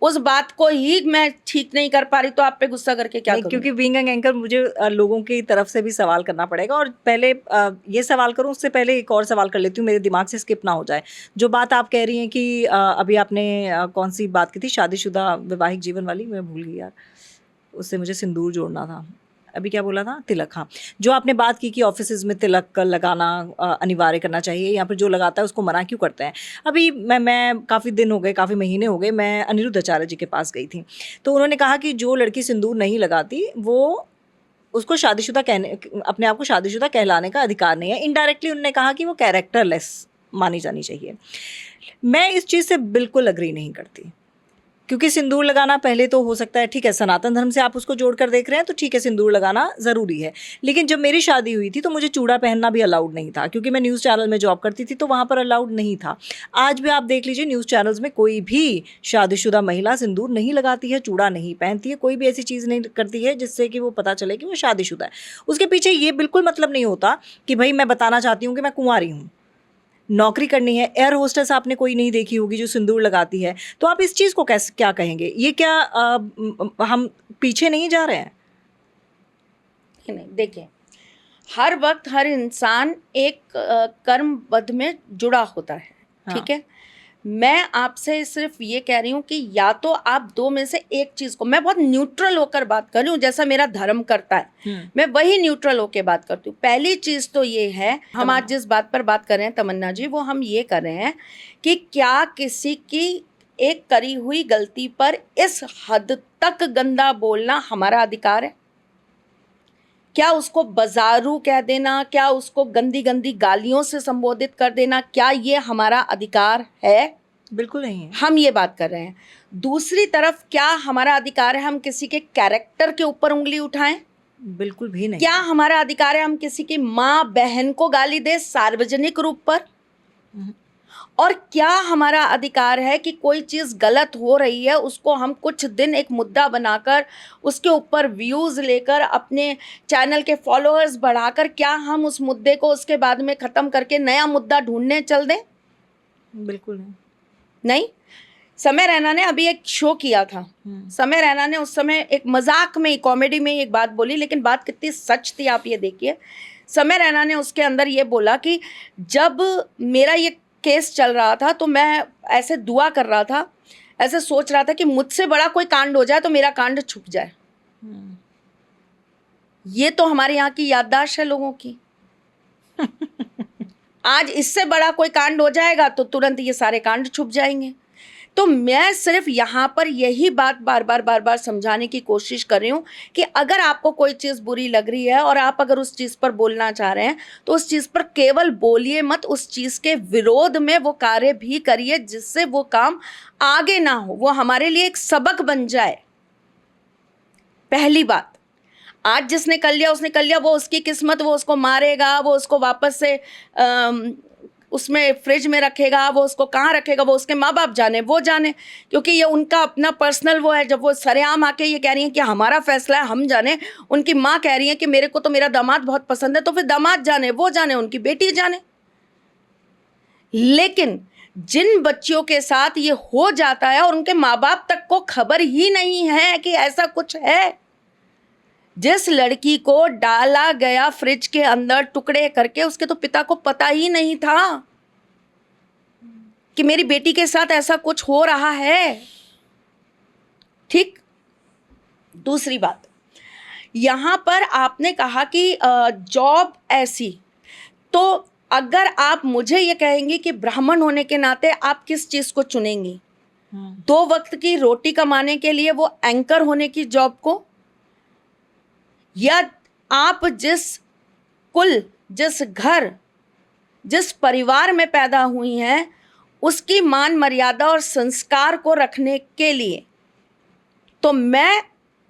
उस बात को ही मैं ठीक नहीं कर पा रही तो आप पे गुस्सा करके क्या नहीं, करूं? क्योंकि बीइंग एन एंकर मुझे लोगों की तरफ से भी सवाल करना पड़ेगा, और पहले ये सवाल करूं उससे पहले एक और सवाल कर लेती हूँ, मेरे दिमाग से स्किप ना हो जाए। जो बात आप कह रही हैं कि अभी आपने कौन सी बात की थी, शादीशुदा वैवाहिक जीवन वाली, मैं भूल गई यार, उससे मुझे सिंदूर जोड़ना था। अभी क्या बोला था? तिलक, हाँ। जो आपने बात की कि ऑफिसेज में तिलक का लगाना अनिवार्य करना चाहिए, यहाँ पर जो लगाता है उसको मना क्यों करते हैं। अभी मैं काफ़ी दिन हो गए, काफ़ी महीने हो गए, मैं अनिरुद्ध आचार्य जी के पास गई थी, तो उन्होंने कहा कि जो लड़की सिंदूर नहीं लगाती वो उसको शादीशुदा कहने, अपने आप को शादीशुदा कहलाने का अधिकार नहीं है। इनडायरेक्टली उन्होंने कहा कि वो कैरेक्टरलेस मानी जानी चाहिए। मैं इस चीज़ से बिल्कुल अग्री नहीं करती, क्योंकि सिंदूर लगाना पहले तो हो सकता है, ठीक है, सनातन धर्म से आप उसको जोड़ कर देख रहे हैं तो ठीक है, सिंदूर लगाना ज़रूरी है। लेकिन जब मेरी शादी हुई थी तो मुझे चूड़ा पहनना भी अलाउड नहीं था, क्योंकि मैं न्यूज़ चैनल में जॉब करती थी तो वहाँ पर अलाउड नहीं था। आज भी आप देख लीजिए, न्यूज़ चैनल्स में कोई भी शादीशुदा महिला सिंदूर नहीं लगाती है, चूड़ा नहीं पहनती है, कोई भी ऐसी चीज़ नहीं करती है जिससे कि वो पता चले कि वो शादीशुदा है। उसके पीछे ये बिल्कुल मतलब नहीं होता कि भाई मैं बताना चाहती हूँ कि मैं कुंवारी हूँ, नौकरी करनी है। एयर होस्टेस आपने कोई नहीं देखी होगी जो सिंदूर लगाती है, तो आप इस चीज़ को कैसे क्या कहेंगे? ये क्या हम पीछे नहीं जा रहे हैं? नहीं, देखिए, हर वक्त हर इंसान एक कर्मबद्ध में जुड़ा होता है, हाँ। ठीक है। मैं आपसे सिर्फ ये कह रही हूँ कि या तो आप दो में से एक चीज़ को, मैं बहुत न्यूट्रल होकर बात कर रही हूँ, जैसा मेरा धर्म करता है मैं वही न्यूट्रल होकर बात करती हूँ। पहली चीज़ तो ये है, हम आज जिस बात पर बात कर रहे हैं तमन्ना जी, वो हम ये कर रहे हैं कि क्या किसी की एक करी हुई गलती पर इस हद तक गंदा बोलना हमारा अधिकार है? क्या उसको बाजारू कह देना, क्या उसको गंदी गंदी गालियों से संबोधित कर देना, क्या ये हमारा अधिकार है? बिल्कुल नहीं है। हम ये बात कर रहे हैं। दूसरी तरफ, क्या हमारा अधिकार है हम किसी के कैरेक्टर के ऊपर उंगली उठाएं? बिल्कुल भी नहीं। क्या हमारा अधिकार है हम किसी की माँ बहन को गाली दें सार्वजनिक रूप पर? और क्या हमारा अधिकार है कि कोई चीज़ गलत हो रही है उसको हम कुछ दिन एक मुद्दा बनाकर उसके ऊपर व्यूज़ लेकर अपने चैनल के फॉलोअर्स बढ़ाकर, क्या हम उस मुद्दे को उसके बाद में ख़त्म करके नया मुद्दा ढूंढने चल दें? बिल्कुल नहीं। नहीं। समय रैना ने अभी एक शो किया था, समय रैना ने उस समय एक मजाक में, कॉमेडी में एक बात बोली, लेकिन बात कितनी सच थी आप ये देखिए। समय रैना ने उसके अंदर ये बोला कि जब मेरा ये केस चल रहा था तो मैं ऐसे दुआ कर रहा था, ऐसे सोच रहा था कि मुझसे बड़ा कोई कांड हो जाए तो मेरा कांड छुप जाए। ये तो हमारे यहाँ की याददाश्त है लोगों की। आज इससे बड़ा कोई कांड हो जाएगा तो तुरंत ये सारे कांड छुप जाएंगे। तो मैं सिर्फ यहाँ पर यही बात बार बार समझाने की कोशिश कर रही हूँ कि अगर आपको कोई चीज़ बुरी लग रही है और आप अगर उस चीज़ पर बोलना चाह रहे हैं तो उस चीज़ पर केवल बोलिए मत, उस चीज़ के विरोध में वो कार्य भी करिए जिससे वो काम आगे ना हो, वो हमारे लिए एक सबक बन जाए। पहली बात, आज जिसने कर लिया उसने कर लिया, वो उसकी किस्मत, वो उसको मारेगा, वो उसको वापस से उसमें फ्रिज में रखेगा, वो उसको कहाँ रखेगा वो उसके माँ बाप जाने, वो जाने, क्योंकि ये उनका अपना पर्सनल वो है। जब वो सरेआम आके ये कह रही हैं कि हमारा फैसला है, हम जाने, उनकी माँ कह रही है कि मेरे को तो मेरा दामाद बहुत पसंद है, तो फिर दामाद जाने, वो जाने, उनकी बेटी जाने। लेकिन जिन बच्चियों के साथ ये हो जाता है और उनके माँ बाप तक को खबर ही नहीं है कि ऐसा कुछ है, जिस लड़की को डाला गया फ्रिज के अंदर टुकड़े करके, उसके तो पिता को पता ही नहीं था कि मेरी बेटी के साथ ऐसा कुछ हो रहा है। ठीक। दूसरी बात, यहां पर आपने कहा कि जॉब ऐसी, तो अगर आप मुझे ये कहेंगे कि ब्राह्मण होने के नाते आप किस चीज को चुनेंगी? 2 वक्त की रोटी कमाने के लिए वो एंकर होने की जॉब को, या आप जिस कुल, जिस घर, जिस परिवार में पैदा हुई हैं उसकी मान मर्यादा और संस्कार को रखने के लिए? तो मैं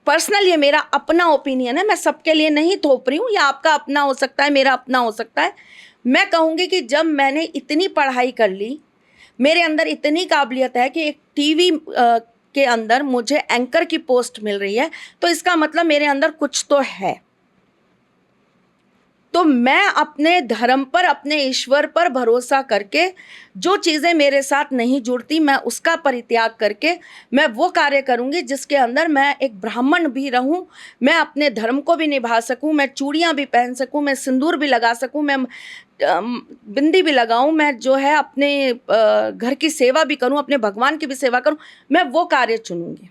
पर्सनल, ये मेरा अपना ओपिनियन है, मैं सबके लिए नहीं थोप रही हूँ, या आपका अपना हो सकता है, मेरा अपना हो सकता है। मैं कहूँगी कि जब मैंने इतनी पढ़ाई कर ली, मेरे अंदर इतनी काबिलियत है कि एक टीवी के अंदर मुझे एंकर की पोस्ट मिल रही है, तो इसका मतलब मेरे अंदर कुछ तो है। तो मैं अपने धर्म पर, अपने ईश्वर पर भरोसा करके जो चीज़ें मेरे साथ नहीं जुड़ती, मैं उसका परित्याग करके मैं वो कार्य करूँगी जिसके अंदर मैं एक ब्राह्मण भी रहूँ, मैं अपने धर्म को भी निभा सकूँ, मैं चूड़ियाँ भी पहन सकूँ, मैं सिंदूर भी लगा सकूँ, मैं बिंदी भी लगाऊँ, मैं जो है अपने घर की सेवा भी करूँ, अपने भगवान की भी सेवा करूँ, मैं वो कार्य चुनूँगी।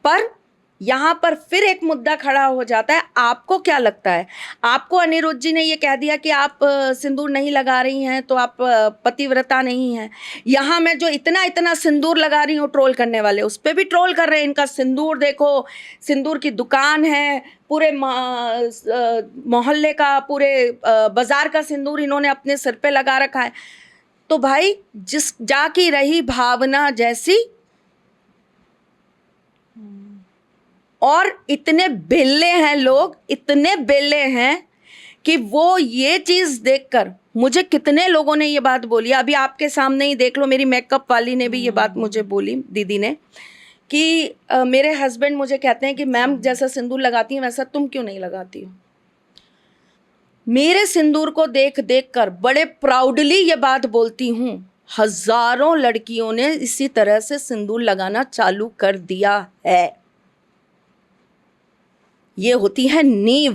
पर यहाँ पर फिर एक मुद्दा खड़ा हो जाता है, आपको क्या लगता है? आपको अनिरुद्ध जी ने ये कह दिया कि आप सिंदूर नहीं लगा रही हैं तो आप पतिव्रता नहीं हैं। यहाँ मैं जो इतना इतना सिंदूर लगा रही हूँ, ट्रोल करने वाले उस पर भी ट्रोल कर रहे हैं, इनका सिंदूर देखो, सिंदूर की दुकान है, पूरे मोहल्ले का, पूरे बाजार का सिंदूर इन्होंने अपने सिर पे लगा रखा है। तो भाई, जिस जाकी रही भावना जैसी, और इतने बेले हैं लोग, इतने बेले हैं कि वो ये चीज़ देखकर, मुझे कितने लोगों ने ये बात बोली, अभी आपके सामने ही देख लो, मेरी मेकअप वाली ने भी ये बात मुझे बोली, दीदी ने, कि मेरे हस्बैंड मुझे कहते हैं कि मैम जैसा सिंदूर लगाती हैं वैसा तुम क्यों नहीं लगाती हो। मेरे सिंदूर को देख देख कर बड़े प्राउडली ये बात बोलती हूँ, हजारों लड़कियों ने इसी तरह से सिंदूर लगाना चालू कर दिया है। ये होती है नींव।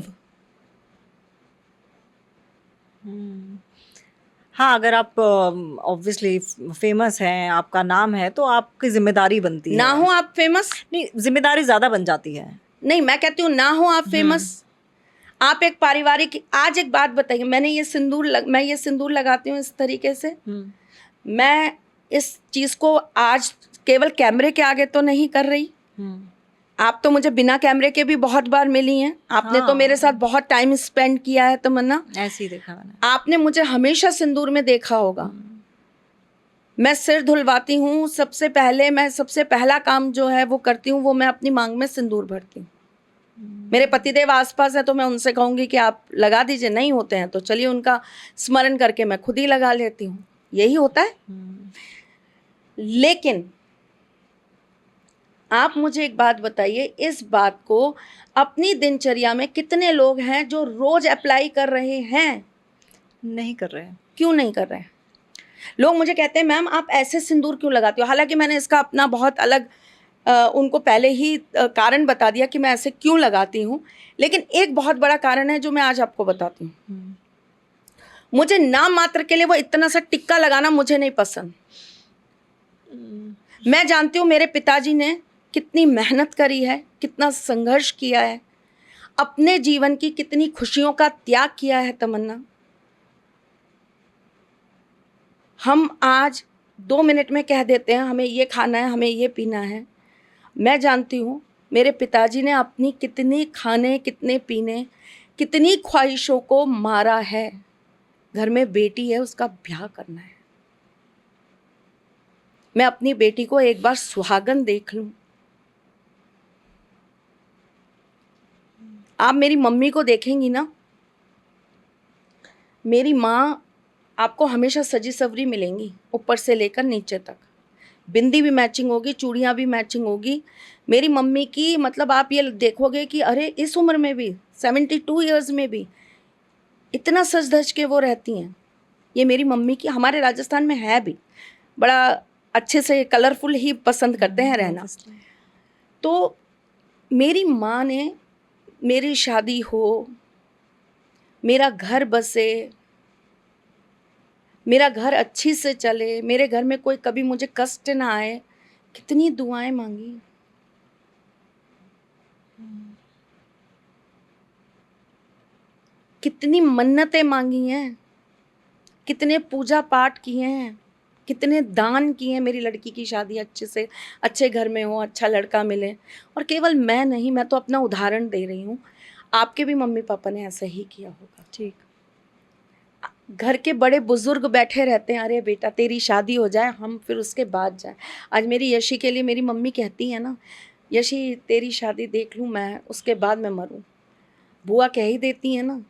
हाँ, अगर आप ऑब्वियसली फेमस हैं, आपका नाम है, तो आपकी जिम्मेदारी बनती ना है। हो आप फेमस, नहीं, जिम्मेदारी ज्यादा बन जाती है। नहीं मैं कहती हूँ ना हो आप फेमस, आप एक पारिवारिक, आज एक बात बताइए, मैं ये सिंदूर लगाती हूँ इस तरीके से, मैं इस चीज को आज केवल कैमरे के आगे तो नहीं कर रही। आप तो मुझे बिना कैमरे के भी बहुत बार मिली हैं, आपने तो मेरे साथ बहुत टाइम स्पेंड किया है तमन्ना, ऐसे ही देखा मैंने। आपने मुझे हमेशा सिंदूर में देखा होगा। मैं सिर धुलवाती हूँ, सबसे पहला काम जो है वो करती हूँ, वो मैं अपनी मांग में सिंदूर भरती हूँ। मेरे पतिदेव आसपास है तो मैं उनसे कहूँगी कि आप लगा दीजिए, नहीं होते हैं तो चलिए उनका स्मरण करके मैं खुद ही लगा लेती हूँ, यही होता है। लेकिन आप मुझे एक बात बताइए, इस बात को अपनी दिनचर्या में कितने लोग हैं जो रोज अप्लाई कर रहे हैं? नहीं कर रहे हैं। क्यों नहीं कर रहे हैं? लोग मुझे कहते हैं मैम आप ऐसे सिंदूर क्यों लगाती हो, हालांकि मैंने इसका अपना बहुत अलग उनको पहले ही कारण बता दिया कि मैं ऐसे क्यों लगाती हूँ, लेकिन एक बहुत बड़ा कारण है जो मैं आज आपको बताती हूँ। मुझे नाम मात्र के लिए वो इतना सा टिक्का लगाना मुझे नहीं पसंद। मैं जानती हूँ मेरे पिताजी ने कितनी मेहनत करी है, कितना संघर्ष किया है, अपने जीवन की कितनी खुशियों का त्याग किया है तमन्ना। हम आज 2 मिनट में कह देते हैं हमें ये खाना है, हमें ये पीना है। मैं जानती हूँ मेरे पिताजी ने अपनी कितनी खाने, कितने पीने, कितनी ख्वाहिशों को मारा है। घर में बेटी है, उसका ब्याह करना है, मैं अपनी बेटी को एक बार सुहागन देख लूं। आप मेरी मम्मी को देखेंगी ना, मेरी माँ आपको हमेशा सजी सवरी मिलेंगी, ऊपर से लेकर नीचे तक, बिंदी भी मैचिंग होगी, चूड़ियाँ भी मैचिंग होगी। मेरी मम्मी की मतलब आप ये देखोगे कि अरे इस उम्र में भी 72 ईयर्स में भी इतना सज धज के वो रहती हैं। ये मेरी मम्मी की, हमारे राजस्थान में है भी, बड़ा अच्छे से कलरफुल ही पसंद करते हैं रहना। तो मेरी माँ ने, मेरी शादी हो, मेरा घर बसे, मेरा घर अच्छी से चले, मेरे घर में कोई कभी मुझे कष्ट ना आए, कितनी दुआएं मांगी। कितनी मन्नतें मांगी हैं, कितने पूजा पाठ किए हैं, कितने दान किए हैं, मेरी लड़की की शादी अच्छे से अच्छे घर में हो, अच्छा लड़का मिले। और केवल मैं नहीं, मैं तो अपना उदाहरण दे रही हूँ, आपके भी मम्मी पापा ने ऐसा ही किया होगा। ठीक। घर के बड़े बुजुर्ग बैठे रहते हैं, अरे बेटा तेरी शादी हो जाए हम फिर उसके बाद जाए। आज मेरी यशी के लिए मेरी मम्मी कहती है ना, यशी तेरी शादी देख लूँ मैं, उसके बाद मैं मरूँ। बुआ कह ही देती है ना,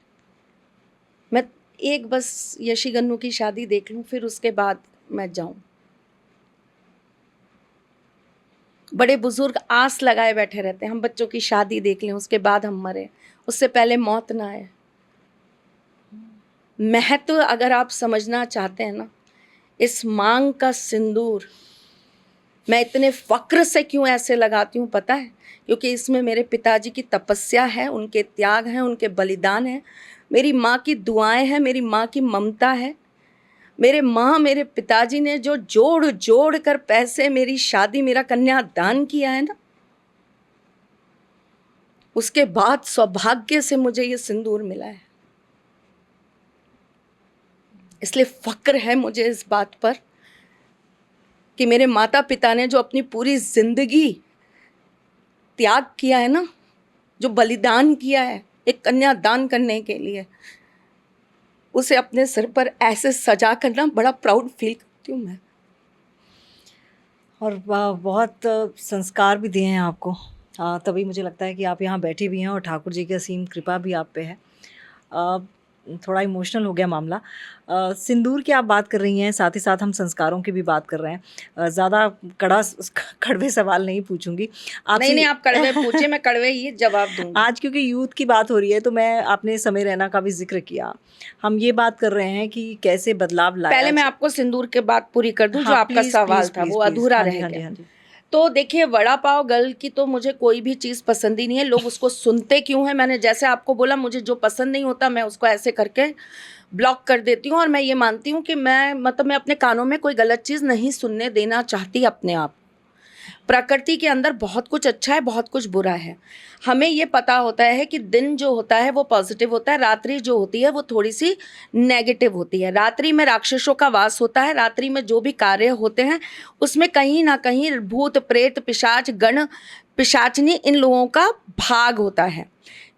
मैं एक बस यशी गन्नू की शादी देख लूँ फिर उसके बाद मैं जाऊँ। बड़े बुजुर्ग आस लगाए बैठे रहते हैं, हम बच्चों की शादी देख लें उसके बाद हम मरें, उससे पहले मौत ना आए। महत्व अगर आप समझना चाहते हैं ना, इस मांग का सिंदूर मैं इतने फ़क्र से क्यों ऐसे लगाती हूँ पता है? क्योंकि इसमें मेरे पिताजी की तपस्या है, उनके त्याग हैं, उनके बलिदान हैं, मेरी माँ की दुआएं हैं, मेरी माँ की ममता है। मेरे पिताजी ने जो जोड़ जोड़ कर पैसे मेरी शादी, मेरा कन्यादान किया है ना, उसके बाद सौभाग्य से मुझे ये सिंदूर मिला है। इसलिए फ़क्र है मुझे इस बात पर कि मेरे माता पिता ने जो अपनी पूरी ज़िंदगी त्याग किया है ना, जो बलिदान किया है एक कन्यादान करने के लिए, उसे अपने सिर पर ऐसे सजा करना बड़ा प्राउड फील करती हूँ मैं। और बहुत संस्कार भी दिए हैं आपको, तभी मुझे लगता है कि आप यहाँ बैठी भी हैं और ठाकुर जी की असीम कृपा भी आप पे है। थोड़ा इमोशनल हो गया मामला। सिंदूर की आप बात कर रही हैं, साथ ही साथ हम संस्कारों की भी बात कर रहे हैं। ज़्यादा कड़वे सवाल नहीं पूछूंगी नहीं नहीं, आपसे। आप कड़वे पूछे, मैं कड़वे ही जवाब दूंगी। आज क्योंकि यूथ की बात हो रही है तो मैं, आपने समय रैना का भी जिक्र किया, हम ये बात कर रहे हैं कि कैसे बदलाव लाया पहले मैं आपको सिंदूर के बात पूरी कर दूं, जो हाँ, आपका प्लीज़ सवाल प्लीज़ था प्लीज़ वो प्लीज़। अधूरा हाँ रह जी, हाँ जी, गया। हाँ जी। तो देखिए, वड़ा पाव गर्ल की तो मुझे कोई भी चीज़ पसंद ही नहीं है। लोग उसको सुनते क्यों हैं? मैंने जैसे आपको बोला, मुझे जो पसंद नहीं होता मैं उसको ऐसे करके ब्लॉक कर देती हूँ। और मैं ये मानती हूँ कि मैं अपने कानों में कोई गलत चीज़ नहीं सुनने देना चाहती अपने आप। प्रकृति के अंदर बहुत कुछ अच्छा है, बहुत कुछ बुरा है। हमें ये पता होता है कि दिन जो होता है वो पॉजिटिव होता है, रात्रि जो होती है वो थोड़ी सी नेगेटिव होती है। रात्रि में राक्षसों का वास होता है, रात्रि में जो भी कार्य होते हैं उसमें कहीं ना कहीं भूत प्रेत पिशाच गण पिशाचनी इन लोगों का भाग होता है।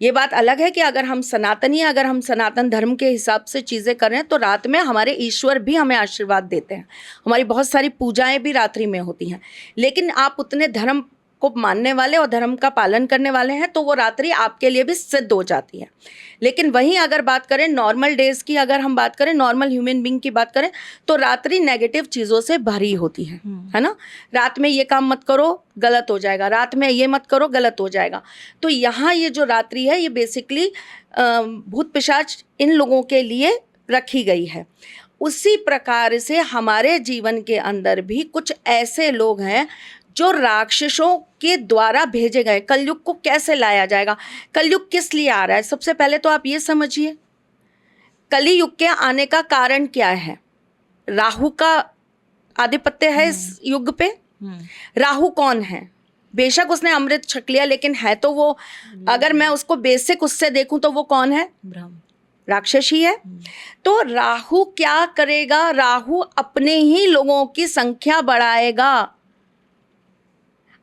ये बात अलग है कि अगर हम सनातन धर्म के हिसाब से चीज़ें करें तो रात में हमारे ईश्वर भी हमें आशीर्वाद देते हैं। हमारी बहुत सारी पूजाएं भी रात्रि में होती हैं। लेकिन आप उतने धर्म को मानने वाले और धर्म का पालन करने वाले हैं तो वो रात्रि आपके लिए भी सिद्ध हो जाती है। लेकिन वहीं अगर बात करें नॉर्मल डेज की, अगर हम बात करें नॉर्मल ह्यूमन बींग की बात करें, तो रात्रि नेगेटिव चीज़ों से भरी होती है ना। रात में ये काम मत करो गलत हो जाएगा, रात में ये मत करो गलत हो जाएगा। तो यहाँ ये जो रात्रि है ये बेसिकली भूत पिशाच इन लोगों के लिए रखी गई है। उसी प्रकार से हमारे जीवन के अंदर भी कुछ ऐसे लोग हैं जो राक्षसों के द्वारा भेजे गए। कलयुग को कैसे लाया जाएगा? कलयुग किस लिए आ रहा है? सबसे पहले तो आप ये समझिए, कली युग के आने का कारण क्या है? राहु का आधिपत्य है इस युग पे। राहु कौन है? बेशक उसने अमृत छक लिया, लेकिन है तो वो, अगर मैं उसको बेसिक उससे देखूं तो वो कौन है? ब्रह्म, राक्षस ही है। तो राहु क्या करेगा? राहु अपने ही लोगों की संख्या बढ़ाएगा।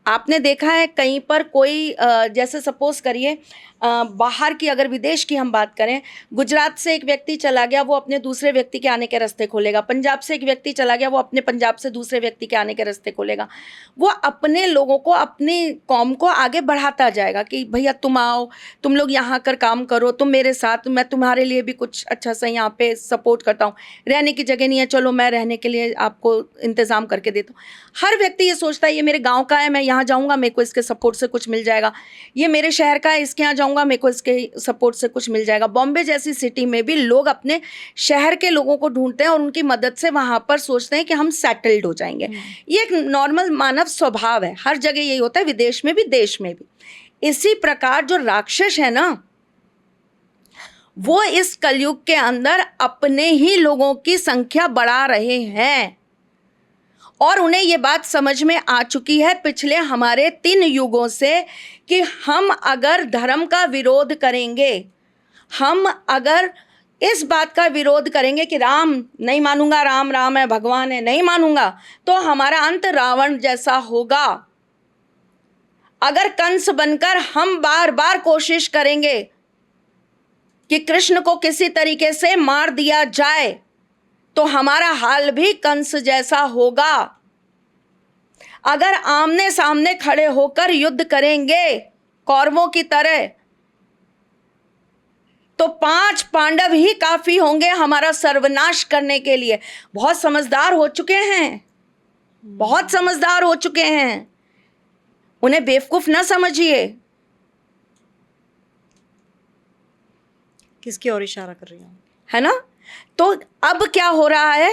आपने देखा है कहीं पर कोई जैसे सपोज करिए बाहर की, अगर विदेश की हम बात करें, गुजरात से एक व्यक्ति चला गया, वो अपने दूसरे व्यक्ति के आने के रास्ते खोलेगा। पंजाब से एक व्यक्ति चला गया, वो अपने पंजाब से दूसरे व्यक्ति के आने के रास्ते खोलेगा। वो अपने लोगों को, अपनी कौम को आगे बढ़ाता जाएगा कि भैया तुम आओ, तुम लोग यहाँ कर काम करो, तुम मेरे साथ, मैं तुम्हारे लिए भी कुछ अच्छा सा यहाँ पे सपोर्ट करता हूँ। रहने की जगह नहीं है, चलो मैं रहने के लिए आपको इंतज़ाम करके देता हूँ। हर व्यक्ति ये सोचता है ये मेरे गाँव का है, मैं यहाँ जाऊँगा मेरे को इसके सपोर्ट से कुछ मिल जाएगा। ये मेरे शहर का है, इसके यहाँ जाऊँगा मेरे को इसके सपोर्ट से कुछ मिल जाएगा। बॉम्बे जैसी सिटी में भी लोग अपने शहर के लोगों को ढूंढते हैं और उनकी मदद से वहाँ पर सोचते हैं कि हम सेटल्ड हो जाएंगे। ये एक नॉर्मल मानव स्वभाव है, हर जगह यही होता है, विदेश में भी देश में भी। इसी प्रकार जो राक्षस है ना, वो इस कलयुग के अंदर अपने ही लोगों की संख्या बढ़ा रहे हैं और उन्हें ये बात समझ में आ चुकी है पिछले हमारे 3 युगों से कि हम अगर धर्म का विरोध करेंगे, हम अगर इस बात का विरोध करेंगे कि राम नहीं मानूंगा, राम राम है, भगवान है, नहीं मानूंगा, तो हमारा अंत रावण जैसा होगा। अगर कंस बनकर हम बार बार कोशिश करेंगे कि कृष्ण को किसी तरीके से मार दिया जाए, तो हमारा हाल भी कंस जैसा होगा। अगर आमने सामने खड़े होकर युद्ध करेंगे कौरवों की तरह, तो 5 पांडव ही काफी होंगे हमारा सर्वनाश करने के लिए। बहुत समझदार हो चुके हैं, बहुत समझदार हो चुके हैं, उन्हें बेवकूफ ना समझिए। किसकी ओर इशारा कर रही हूँ? है ना? तो अब क्या हो रहा है,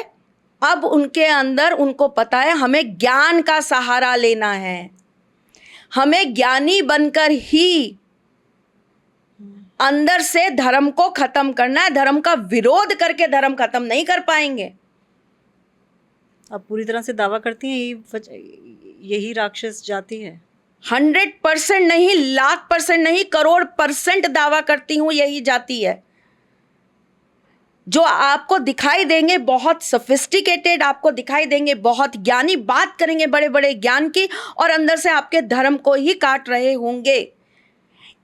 अब उनके अंदर उनको पता है हमें ज्ञान का सहारा लेना है, हमें ज्ञानी बनकर ही अंदर से धर्म को खत्म करना है। धर्म का विरोध करके धर्म खत्म नहीं कर पाएंगे। आप पूरी तरह से दावा करती हैं यही राक्षस जाति है? 100% नहीं, 1,00,000% नहीं, करोड़% दावा करती हूं यही जाति है। जो आपको दिखाई देंगे बहुत सोफिस्टिकेटेड, आपको दिखाई देंगे बहुत ज्ञानी, बात करेंगे बड़े बड़े ज्ञान की, और अंदर से आपके धर्म को ही काट रहे होंगे।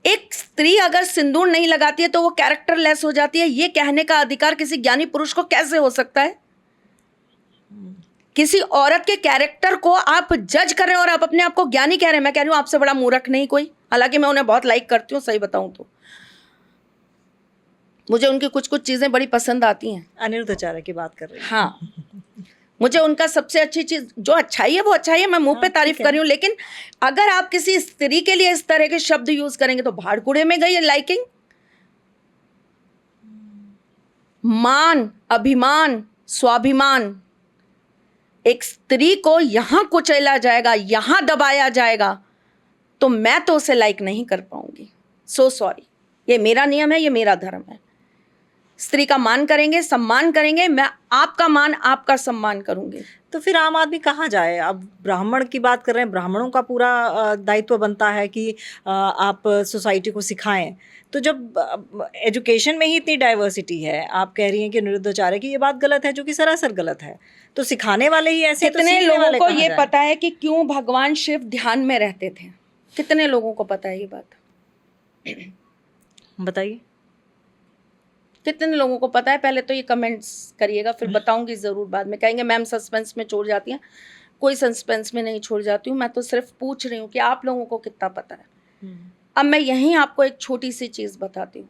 एक स्त्री अगर सिंदूर नहीं लगाती है तो वो कैरेक्टरलेस हो जाती है, ये कहने का अधिकार किसी ज्ञानी पुरुष को कैसे हो सकता है? किसी औरत के कैरेक्टर को आप जज कर रहे हैं और आप अपने आप को ज्ञानी कह रहे हैं। मैं कह रही हूं आपसे बड़ा मूर्ख नहीं कोई, हालांकि मैं उन्हें बहुत लाइक करती हूँ, सही बताऊं तो मुझे उनकी कुछ कुछ चीजें बड़ी पसंद आती हैं। अनिरुद्ध आचार्य की बात कर रही हैं? हाँ, मुझे उनका सबसे अच्छी चीज जो अच्छाई है वो अच्छाई है, मैं मुंह पे तारीफ कर रही हूँ। लेकिन अगर आप किसी स्त्री के लिए इस तरह के शब्द यूज करेंगे तो भाड़ कूड़े में गई लाइकिंग। मान, अभिमान, स्वाभिमान, एक स्त्री को यहां कुचला जाएगा, यहां दबाया जाएगा, तो मैं तो उसे लाइक नहीं कर पाऊंगी। सो सॉरी, ये मेरा नियम है, ये मेरा धर्म है। स्त्री का मान करेंगे, सम्मान करेंगे, मैं आपका मान, आपका सम्मान करूंगी। तो फिर आम आदमी कहाँ जाए? अब ब्राह्मण की बात कर रहे हैं, ब्राह्मणों का पूरा दायित्व बनता है कि आप सोसाइटी को सिखाएं। तो जब एजुकेशन में ही इतनी डाइवर्सिटी है, आप कह रही हैं कि अनिरुद्ध आचार्य की ये बात गलत है, जो कि सरासर गलत है, तो सिखाने वाले ही ऐसे, तो कितने सीखने लोगों वाले को कहाँ ये जाएं? पता है कि क्यों भगवान शिव ध्यान में रहते थे? कितने लोगों को पता है ये बात? बताइए। कितने लोगों को पता है? पहले तो ये कमेंट्स करिएगा, फिर बताऊंगी जरूर। बाद में कहेंगे मैम सस्पेंस में छोड़ जाती हैं। कोई सस्पेंस में नहीं छोड़ जाती हूँ, मैं तो सिर्फ पूछ रही हूँ कि आप लोगों को कितना पता है। अब मैं यहीं आपको एक छोटी सी चीज़ बताती हूँ।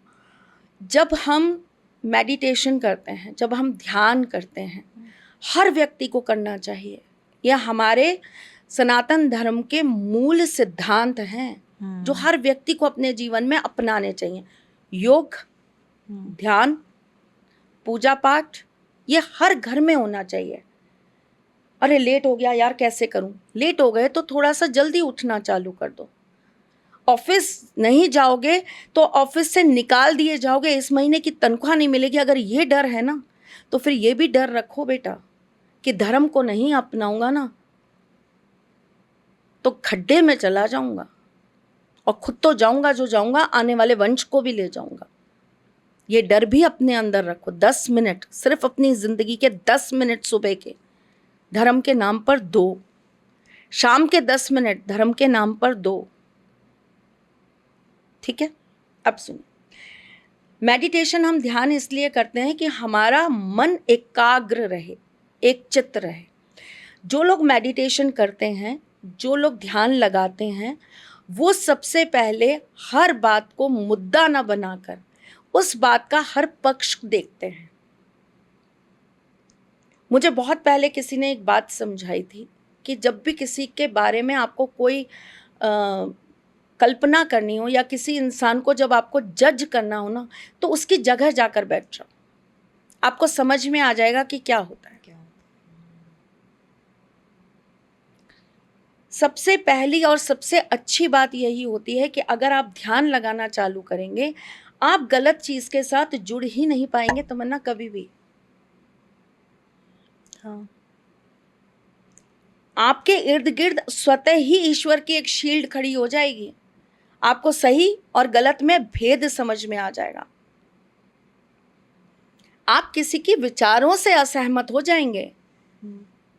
जब हम मेडिटेशन करते हैं, जब हम ध्यान करते हैं, हर व्यक्ति को करना चाहिए। यह हमारे सनातन धर्म के मूल सिद्धांत हैं जो हर व्यक्ति को अपने जीवन में अपनाने चाहिए। योग, ध्यान, पूजा पाठ, ये हर घर में होना चाहिए। अरे लेट हो गया यार, कैसे करूं? लेट हो गए तो थोड़ा सा जल्दी उठना चालू कर दो। ऑफिस नहीं जाओगे तो ऑफिस से निकाल दिए जाओगे, इस महीने की तनख्वाह नहीं मिलेगी। अगर ये डर है ना, तो फिर ये भी डर रखो बेटा कि धर्म को नहीं अपनाऊंगा ना तो खड्डे में चला जाऊंगा, और खुद तो जाऊंगा, जो जाऊंगा आने वाले वंश को भी ले जाऊंगा। ये डर भी अपने अंदर रखो। 10 मिनट, सिर्फ अपनी जिंदगी के 10 मिनट सुबह के धर्म के नाम पर दो, शाम के 10 मिनट धर्म के नाम पर दो। ठीक है? अब सुनिए, मेडिटेशन हम ध्यान इसलिए करते हैं कि हमारा मन एकाग्र रहे, एक चित्त रहे। जो लोग मेडिटेशन करते हैं, जो लोग ध्यान लगाते हैं, वो सबसे पहले हर बात को मुद्दा ना बनाकर उस बात का हर पक्ष देखते हैं। मुझे बहुत पहले किसी ने एक बात समझाई थी कि जब भी किसी के बारे में आपको कोई कल्पना करनी हो, या किसी इंसान को जब आपको जज करना हो ना, तो उसकी जगह जाकर बैठ जाओ, आपको समझ में आ जाएगा कि क्या होता है। सबसे पहली और सबसे अच्छी बात यही होती है कि अगर आप ध्यान लगाना चालू करेंगे, आप गलत चीज के साथ जुड़ ही नहीं पाएंगे तमन्ना, कभी भी। हाँ। आपके इर्द गिर्द स्वतः ही ईश्वर की एक शील्ड खड़ी हो जाएगी। आपको सही और गलत में भेद समझ में आ जाएगा। आप किसी की विचारों से असहमत हो जाएंगे।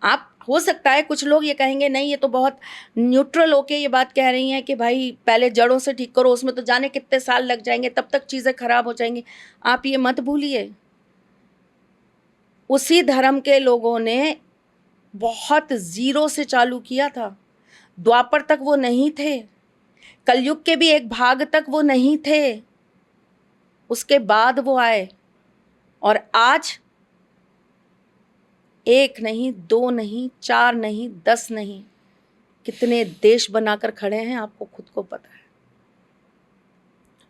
आप, हो सकता है कुछ लोग ये कहेंगे नहीं ये तो बहुत न्यूट्रल होके ये बात कह रही हैं कि भाई पहले जड़ों से ठीक करो, उसमें तो जाने कितने साल लग जाएंगे, तब तक चीज़ें खराब हो जाएंगी। आप ये मत भूलिए, उसी धर्म के लोगों ने बहुत जीरो से चालू किया था। द्वापर तक वो नहीं थे, कलयुग के भी एक भाग तक वो नहीं थे, उसके बाद वो आए। और आज 1 नहीं, 2 नहीं, 4 नहीं, 10 नहीं, कितने देश बनाकर खड़े हैं, आपको खुद को पता है।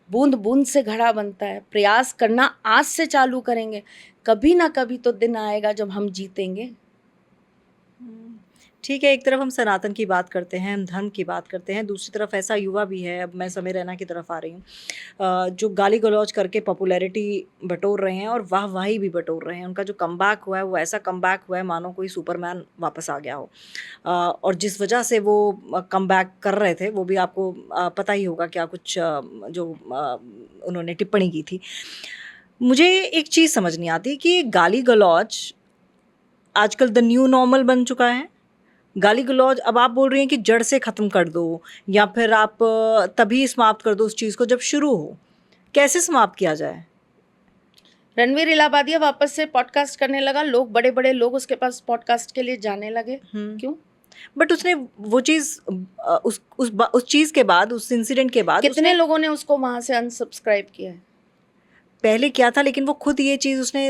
बूंद बूंद से घड़ा बनता है। प्रयास करना आज से चालू करेंगे, कभी ना कभी तो दिन आएगा जब हम जीतेंगे। ठीक है, एक तरफ हम सनातन की बात करते हैं, हम धर्म की बात करते हैं, दूसरी तरफ ऐसा युवा भी है, अब मैं समय रैना की तरफ आ रही हूँ, जो गाली गलौज करके पॉपुलैरिटी बटोर रहे हैं और वाहवाही भी बटोर रहे हैं। उनका जो कमबैक हुआ है वो ऐसा कमबैक हुआ है मानो कोई सुपरमैन वापस आ गया हो। और जिस वजह से वो कमबैक कर रहे थे वो भी आपको पता ही होगा क्या कुछ जो उन्होंने टिप्पणी की थी। मुझे एक चीज़ समझ नहीं आती कि गाली गलौज आजकल द न्यू नॉर्मल बन चुका है। गाली गलौज अब आप बोल रही हैं कि जड़ से ख़त्म कर दो, या फिर आप तभी समाप्त कर दो उस चीज़ को जब शुरू हो। कैसे समाप्त किया जाए? रणवीर इलाहाबादिया वापस से पॉडकास्ट करने लगा, लोग बड़े बड़े लोग उसके पास पॉडकास्ट के लिए जाने लगे। क्यों? बट उसने वो चीज़ उस चीज़ के बाद, उस इंसिडेंट के बाद कितने लोगों ने उसको वहां से अनसब्सक्राइब किया है? पहले किया था, लेकिन वो खुद ये चीज़ उसने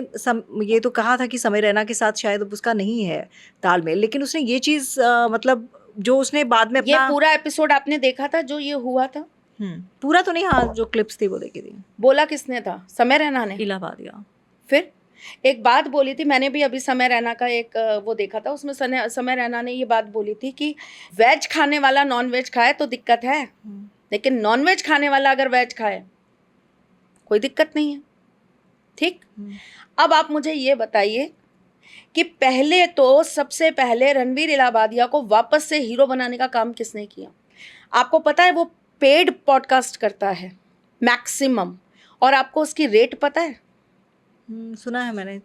ये तो कहा था कि समय रैना के साथ शायद अब उसका नहीं है तालमेल, लेकिन उसने ये चीज़ मतलब जो उसने बाद में ये अपना पूरा एपिसोड आपने देखा था जो ये हुआ था? पूरा तो नहीं, हाँ जो क्लिप्स थी वो देखी थी। बोला किसने था? समय रैना ने। इलाहाबादिया। फिर एक बात बोली थी, मैंने भी अभी समय रैना का एक वो देखा था, उसमें समय रैना ने ये बात बोली थी कि वेज खाने वाला नॉन वेज खाए तो दिक्कत है, लेकिन नॉन वेज खाने वाला अगर वेज खाए कोई दिक्कत नहीं है। ठीक। अब आप मुझे ये बताइए कि पहले तो सबसे पहले रणवीर इलाहाबादिया को वापस से हीरो बनाने का काम किसने किया? आपको पता है वो पेड पॉडकास्ट करता है मैक्सिमम, और आपको उसकी रेट पता है? सुना है मैंने,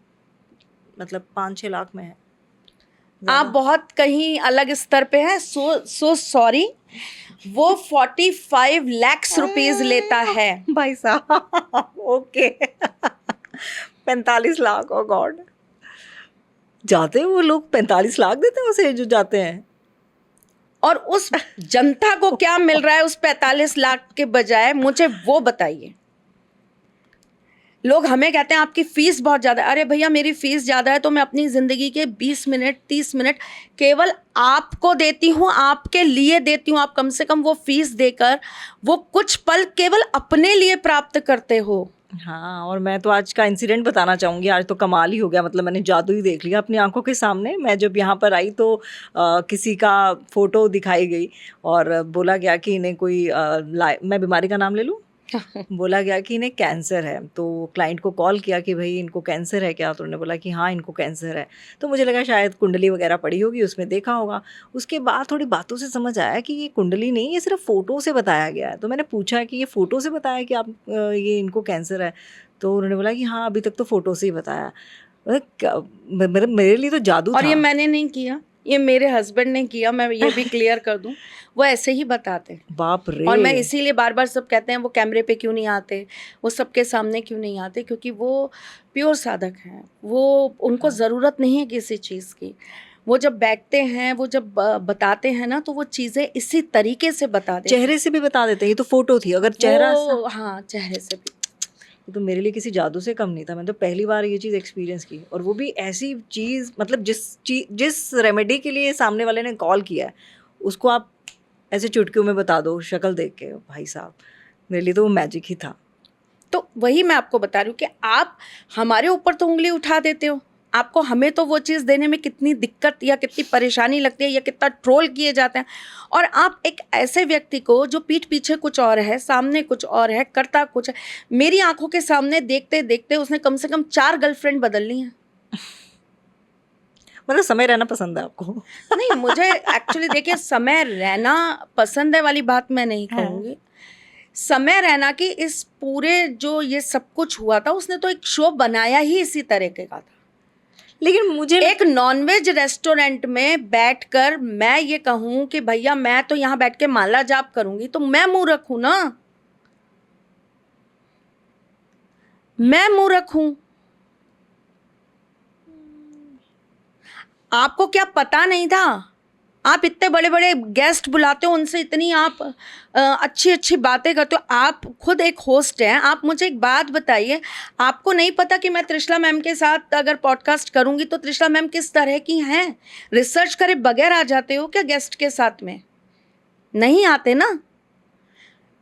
मतलब 5-6 लाख में है। आप बहुत कहीं अलग स्तर पे हैं। सो सॉरी, वो 45 लाख रुपीज लेता है भाई साहब। ओके। 45 लाख, ओ गॉड। जाते हैं वो लोग 45 लाख देते हैं उसे जो जाते हैं। और उस जनता को क्या मिल रहा है उस 45 लाख के बजाय, मुझे वो बताइए। लोग हमें कहते हैं आपकी फीस बहुत ज़्यादा है। अरे भैया, मेरी फीस ज़्यादा है तो मैं अपनी ज़िंदगी के 20 मिनट 30 मिनट केवल आपको देती हूँ, आपके लिए देती हूँ। आप कम से कम वो फीस देकर वो कुछ पल केवल अपने लिए प्राप्त करते हो। हाँ, और मैं तो आज का इंसिडेंट बताना चाहूँगी। आज तो कमाल ही हो गया, मतलब मैंने जादू ही देख लिया अपनी आंखों के सामने। मैं जब यहाँ पर आई तो किसी का फ़ोटो दिखाई गई और बोला गया कि इन्हें कोई मैं बीमारी का नाम ले लूँ? बोला गया कि इन्हें कैंसर है। तो क्लाइंट को कॉल किया कि भाई इनको कैंसर है क्या? तो उन्होंने बोला कि हाँ इनको कैंसर है। तो मुझे लगा शायद कुंडली वगैरह पड़ी होगी, उसमें देखा होगा। उसके बाद थोड़ी बातों से समझ आया कि ये कुंडली नहीं, ये सिर्फ फ़ोटो से बताया गया है। तो मैंने पूछा कि ये फ़ोटो से बताया कि आप ये इनको कैंसर है? तो उन्होंने बोला कि हाँ अभी तक तो फ़ोटो से ही बताया। मेरे लिए तो जादू और था। ये मैंने नहीं किया, ये मेरे हस्बैंड ने किया। मैं ये भी क्लियर कर दूं, वो ऐसे ही बताते हैं। बाप रे। और मैं इसीलिए बार बार सब कहते हैं वो कैमरे पे क्यों नहीं आते, वो सबके सामने क्यों नहीं आते, क्योंकि वो प्योर साधक हैं। वो उनको ज़रूरत नहीं है किसी चीज़ की। वो जब बैठते हैं, वो जब बताते हैं ना, तो वो चीज़ें इसी तरीके से बता देते हैं। चेहरे से भी बता देते हैं। ये तो फ़ोटो थी, अगर चेहरा हाँ, चेहरे से भी। तो मेरे लिए किसी जादू से कम नहीं था। मैंने तो पहली बार ये चीज़ एक्सपीरियंस की, और वो भी ऐसी चीज़, मतलब जिस रेमेडी के लिए सामने वाले ने कॉल किया है उसको आप ऐसे चुटकियों में बता दो शक्ल देख के। भाई साहब, मेरे लिए तो वो मैजिक ही था। तो वही मैं आपको बता रही हूँ कि आप हमारे ऊपर तो उंगली उठा देते हो। आपको हमें तो वो चीज़ देने में कितनी दिक्कत या कितनी परेशानी लगती है या कितना ट्रोल किए जाते हैं, और आप एक ऐसे व्यक्ति को जो पीठ पीछे कुछ और है, सामने कुछ और है, करता कुछ है। मेरी आंखों के सामने देखते देखते उसने कम से कम 4 गर्लफ्रेंड बदल ली हैं। मतलब समय रहना पसंद है आपको? नहीं, मुझे एक्चुअली देखिए, समय रहना पसंद है वाली बात मैं नहीं कहूँगी। समय रैना की इस पूरे जो ये सब कुछ हुआ था, उसने तो एक शो बनाया ही इसी तरीके का था। लेकिन मुझे एक नॉनवेज रेस्टोरेंट में बैठकर मैं ये कहूँ कि भैया मैं तो यहाँ बैठ के माला जाप करूंगी, तो मैं मूर्ख हूं ना? मैं मूर्ख हूं। आपको क्या पता नहीं था? आप इतने बड़े बड़े गेस्ट बुलाते हो, उनसे इतनी आप अच्छी अच्छी बातें करते हो। आप खुद एक होस्ट हैं। आप मुझे एक बात बताइए, आपको नहीं पता कि मैं त्रिशला मैम के साथ अगर पॉडकास्ट करूंगी तो त्रिशला मैम किस तरह की हैं? रिसर्च करे बगैर आ जाते हो क्या गेस्ट के साथ में? नहीं आते ना।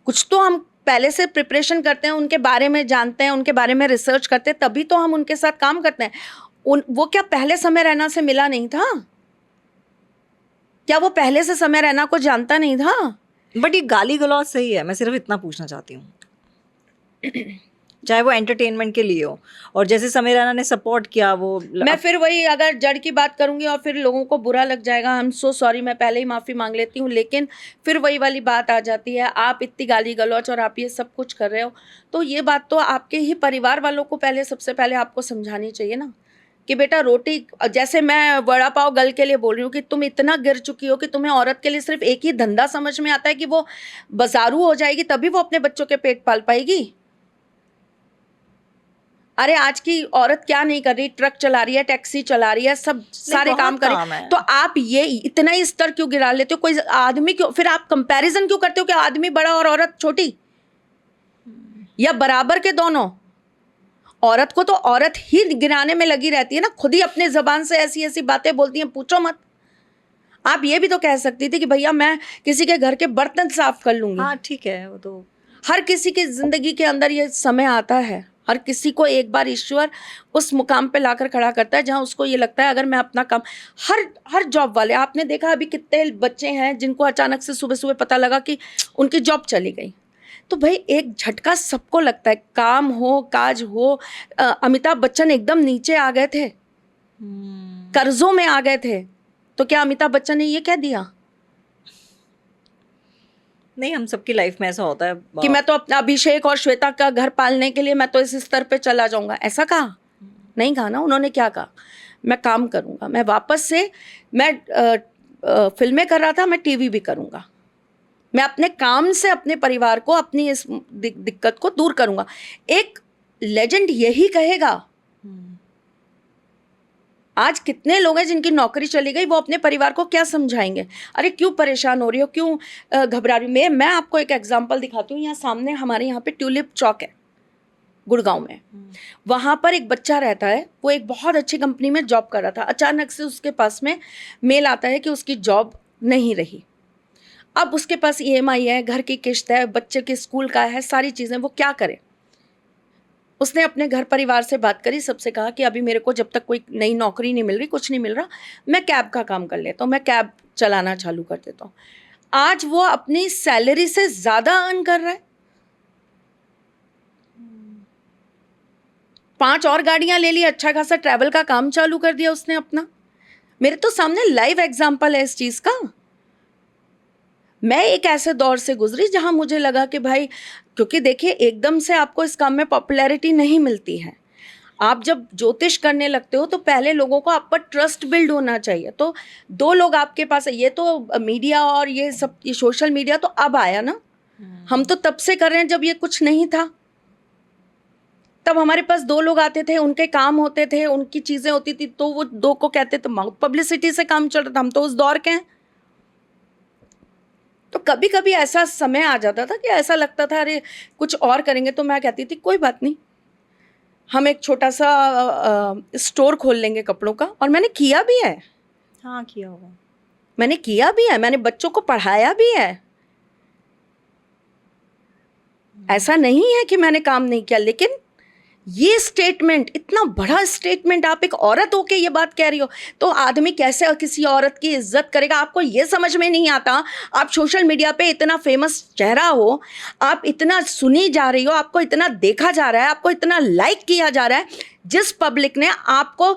कुछ तो हम पहले से प्रिपरेशन करते हैं, उनके बारे में जानते हैं, उनके बारे में रिसर्च करते हैं, तभी तो हम उनके साथ काम करते हैं। वो क्या पहले समय रैना से मिला नहीं था? क्या वो पहले से समय रैना को जानता नहीं था? बट ये गाली गलौज सही है, मैं सिर्फ इतना पूछना चाहती हूँ। चाहे वो एंटरटेनमेंट के लिए हो, और जैसे समय रैना ने सपोर्ट किया वो मैं फिर वही अगर जड़ की बात करूंगी और फिर लोगों को बुरा लग जाएगा, आई एम सो सॉरी, मैं पहले ही माफ़ी मांग लेती हूँ। लेकिन फिर वही वाली बात आ जाती है, आप इतनी गाली गलौज और आप ये सब कुछ कर रहे हो, तो ये बात तो आपके ही परिवार वालों को पहले सबसे पहले आपको समझानी चाहिए ना कि बेटा रोटी, जैसे मैं वड़ा पाव गल के लिए बोल रही हूँ कि तुम इतना गिर चुकी हो कि तुम्हें औरत के लिए सिर्फ एक ही धंधा समझ में आता है कि वो बाजारू हो जाएगी तभी वो अपने बच्चों के पेट पाल पाएगी। अरे आज की औरत क्या नहीं कर रही, ट्रक चला रही है, टैक्सी चला रही है, सब सारे काम कर रही है। तो आप ये इतना ही स्तर क्यों गिरा लेते हो? कोई आदमी क्यों, फिर आप कंपैरिजन क्यों करते हो कि आदमी बड़ा और औरत छोटी, या बराबर के दोनों? औरत को तो औरत ही गिराने में लगी रहती है ना, खुद ही अपने जबान से ऐसी ऐसी बातें बोलती हैं, पूछो मत। आप ये भी तो कह सकती थी कि भैया मैं किसी के घर के बर्तन साफ कर लूंगी। हाँ ठीक है, वो तो हर किसी की जिंदगी के अंदर ये समय आता है, हर किसी को एक बार ईश्वर उस मुकाम पे लाकर खड़ा करता है जहां उसको ये लगता है अगर मैं अपना काम, हर जॉब वाले, आपने देखा अभी कितने बच्चे हैं जिनको अचानक से सुबह सुबह पता लगा कि उनकी जॉब चली गई। तो भाई एक झटका सबको लगता है, काम हो काज हो। अमिताभ बच्चन एकदम नीचे आ गए थे, कर्जों में आ गए थे, तो क्या अमिताभ बच्चन ने ये कह दिया नहीं? हम सबकी लाइफ में ऐसा होता है कि मैं तो अपना अभिषेक और श्वेता का घर पालने के लिए मैं तो इस स्तर पे चला जाऊंगा, ऐसा कहा? नहीं कहा ना। उन्होंने क्या कहा? मैं काम करूंगा, मैं वापस से, मैं फिल्में कर रहा था, मैं टीवी भी करूंगा, मैं अपने काम से अपने परिवार को, अपनी इस दिक्कत को दूर करूंगा। एक लेजेंड यही कहेगा। आज कितने लोग हैं जिनकी नौकरी चली गई, वो अपने परिवार को क्या समझाएंगे? अरे क्यों परेशान हो रही हो, क्यों घबरा रही हो? मैं आपको एक एग्जांपल दिखाती हूँ। यहाँ सामने हमारे यहाँ पे ट्यूलिप चौक है गुड़गांव में, वहाँ पर एक बच्चा रहता है, वो एक बहुत अच्छी कंपनी में जॉब कर रहा था। अचानक से उसके पास में मेल आता है कि उसकी जॉब नहीं रही। अब उसके पास EMI है, घर की किस्त है, बच्चे के स्कूल का है, सारी चीज़ें, वो क्या करे? उसने अपने घर परिवार से बात करी, सबसे कहा कि अभी मेरे को जब तक कोई नई नौकरी नहीं मिल रही, कुछ नहीं मिल रहा, मैं कैब का काम कर लेता हूँ, मैं कैब चलाना चालू कर देता हूँ। आज वो अपनी सैलरी से ज़्यादा अर्न कर रहा है। 5 और गाड़ियाँ ले ली, अच्छा खासा ट्रैवल का काम चालू कर दिया उसने अपना। मेरे तो सामने लाइव एग्जाम्पल है इस चीज़ का। मैं एक ऐसे दौर से गुजरी जहां मुझे लगा कि भाई, क्योंकि देखिए एकदम से आपको इस काम में पॉपुलैरिटी नहीं मिलती है। आप जब ज्योतिष करने लगते हो तो पहले लोगों को आप पर ट्रस्ट बिल्ड होना चाहिए। तो 2 लोग आपके पास है, ये तो मीडिया और ये सब, ये सोशल मीडिया तो अब आया ना, हम तो तब से कर रहे हैं जब ये कुछ नहीं था। तब हमारे पास 2 लोग आते थे, उनके काम होते थे, उनकी चीज़ें होती थी, तो वो 2 को कहते थे, माउथ पब्लिसिटी से काम चल रहा था। हम तो उस दौर के हैं। तो कभी कभी ऐसा समय आ जाता था कि ऐसा लगता था अरे कुछ और करेंगे, तो मैं कहती थी कोई बात नहीं, हम एक छोटा सा स्टोर खोल लेंगे कपड़ों का। और मैंने किया भी है। हाँ किया होगा, मैंने किया भी है, मैंने बच्चों को पढ़ाया भी है। ऐसा नहीं है कि मैंने काम नहीं किया। लेकिन ये स्टेटमेंट, इतना बड़ा स्टेटमेंट, आप एक औरत होके ये बात कह रही हो, तो आदमी कैसे किसी औरत की इज्जत करेगा? आपको ये समझ में नहीं आता। आप सोशल मीडिया पे इतना फेमस चेहरा हो, आप इतना सुनी जा रही हो, आपको इतना देखा जा रहा है, आपको इतना लाइक किया जा रहा है। जिस पब्लिक ने आपको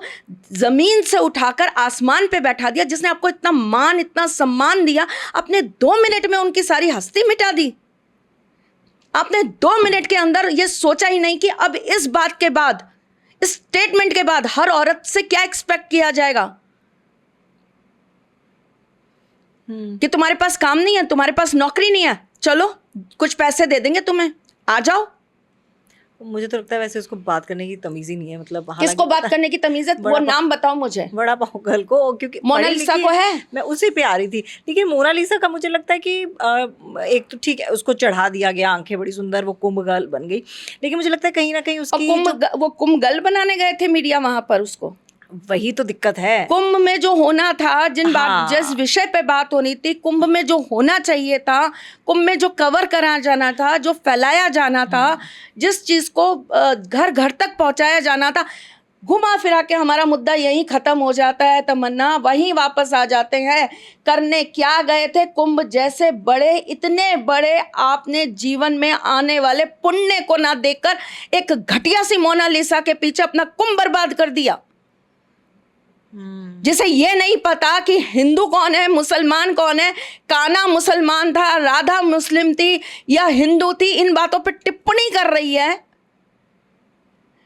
जमीन से उठाकर आसमान पे बैठा दिया, जिसने आपको इतना मान, इतना सम्मान दिया, आपने 2 मिनट में उनकी सारी हस्ती मिटा दी। आपने 2 मिनट के अंदर ये सोचा ही नहीं कि अब इस बात के बाद, इस स्टेटमेंट के बाद हर औरत से क्या एक्सपेक्ट किया जाएगा। कि तुम्हारे पास काम नहीं है, तुम्हारे पास नौकरी नहीं है, चलो कुछ पैसे दे देंगे तुम्हें, आ जाओ। मुझे तो लगता है वैसे उसको बात करने की तमीज ही नहीं है। मतलब किसको बात करने की तमीज है? वो नाम बताओ मुझे। बड़ा पाव गर्ल को, क्योंकि मोनालिसा को है, मैं उसी पे आ रही थी। लेकिन मोनालिसा का मुझे लगता है कि एक तो ठीक है, उसको चढ़ा दिया गया, आंखें बड़ी सुंदर, वो कुंभ गर्ल बन गई। लेकिन मुझे लगता है कहीं ना कहीं उसकी वो कुंभ गर्ल बनाने गए थे मीडिया वहां पर उसको। वही तो दिक्कत है। कुंभ में जो होना था, हाँ। जिस विषय पे बात होनी थी, कुंभ में जो होना चाहिए था, कुंभ में जो कवर करा जाना था, जो फैलाया जाना था, जिस चीज को घर घर तक पहुंचाया जाना था, घुमा फिरा के हमारा मुद्दा यहीं खत्म हो जाता है। तमन्ना, वहीं वापस आ जाते हैं। करने क्या गए थे? कुंभ जैसे बड़े, इतने बड़े आपने जीवन में आने वाले पुण्य को ना देखकर एक घटिया सी मोनालिसा के पीछे अपना कुंभ बर्बाद कर दिया, जिसे ये नहीं पता कि हिंदू कौन है, मुसलमान कौन है, कान्हा मुसलमान था, राधा मुस्लिम थी या हिंदू थी, इन बातों पर टिप्पणी कर रही है।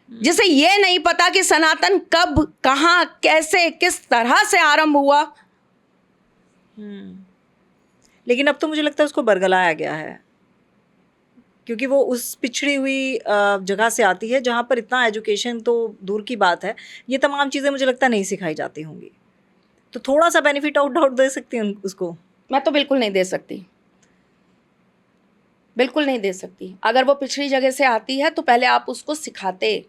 जिसे ये नहीं पता कि सनातन कब, कहां, कैसे, किस तरह से आरंभ हुआ। लेकिन अब तो मुझे लगता है उसको बरगलाया गया है, क्योंकि वो उस पिछड़ी हुई जगह से आती है जहाँ पर इतना एजुकेशन तो दूर की बात है, ये तमाम चीज़ें मुझे लगता है नहीं सिखाई जाती होंगी। तो थोड़ा सा बेनिफिट ऑफ डाउट दे सकती हैं उसको? मैं तो बिल्कुल नहीं दे सकती, बिल्कुल नहीं दे सकती। अगर वो पिछड़ी जगह से आती है तो पहले आप उसको सिखाते,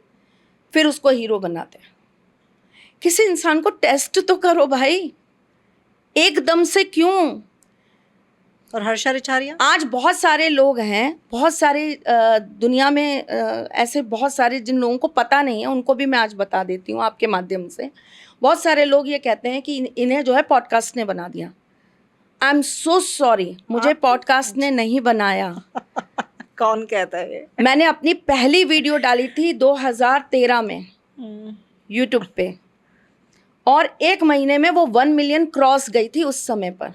फिर उसको हीरो बनाते। किसी इंसान को टेस्ट तो करो भाई, एकदम से क्यों? और हर्षा रिछारिया, आज बहुत सारे लोग हैं, बहुत सारे दुनिया में ऐसे बहुत सारे जिन लोगों को पता नहीं है, उनको भी मैं आज बता देती हूँ आपके माध्यम से। बहुत सारे लोग ये कहते हैं कि इन्हें जो है पॉडकास्ट ने बना दिया। आई एम सो सॉरी, मुझे पॉडकास्ट ने नहीं बनाया। कौन कहता है ये? मैंने अपनी पहली वीडियो डाली थी 2013 में यूट्यूब पे, और 1 महीने में वो 1 मिलियन क्रॉस गई थी उस समय पर।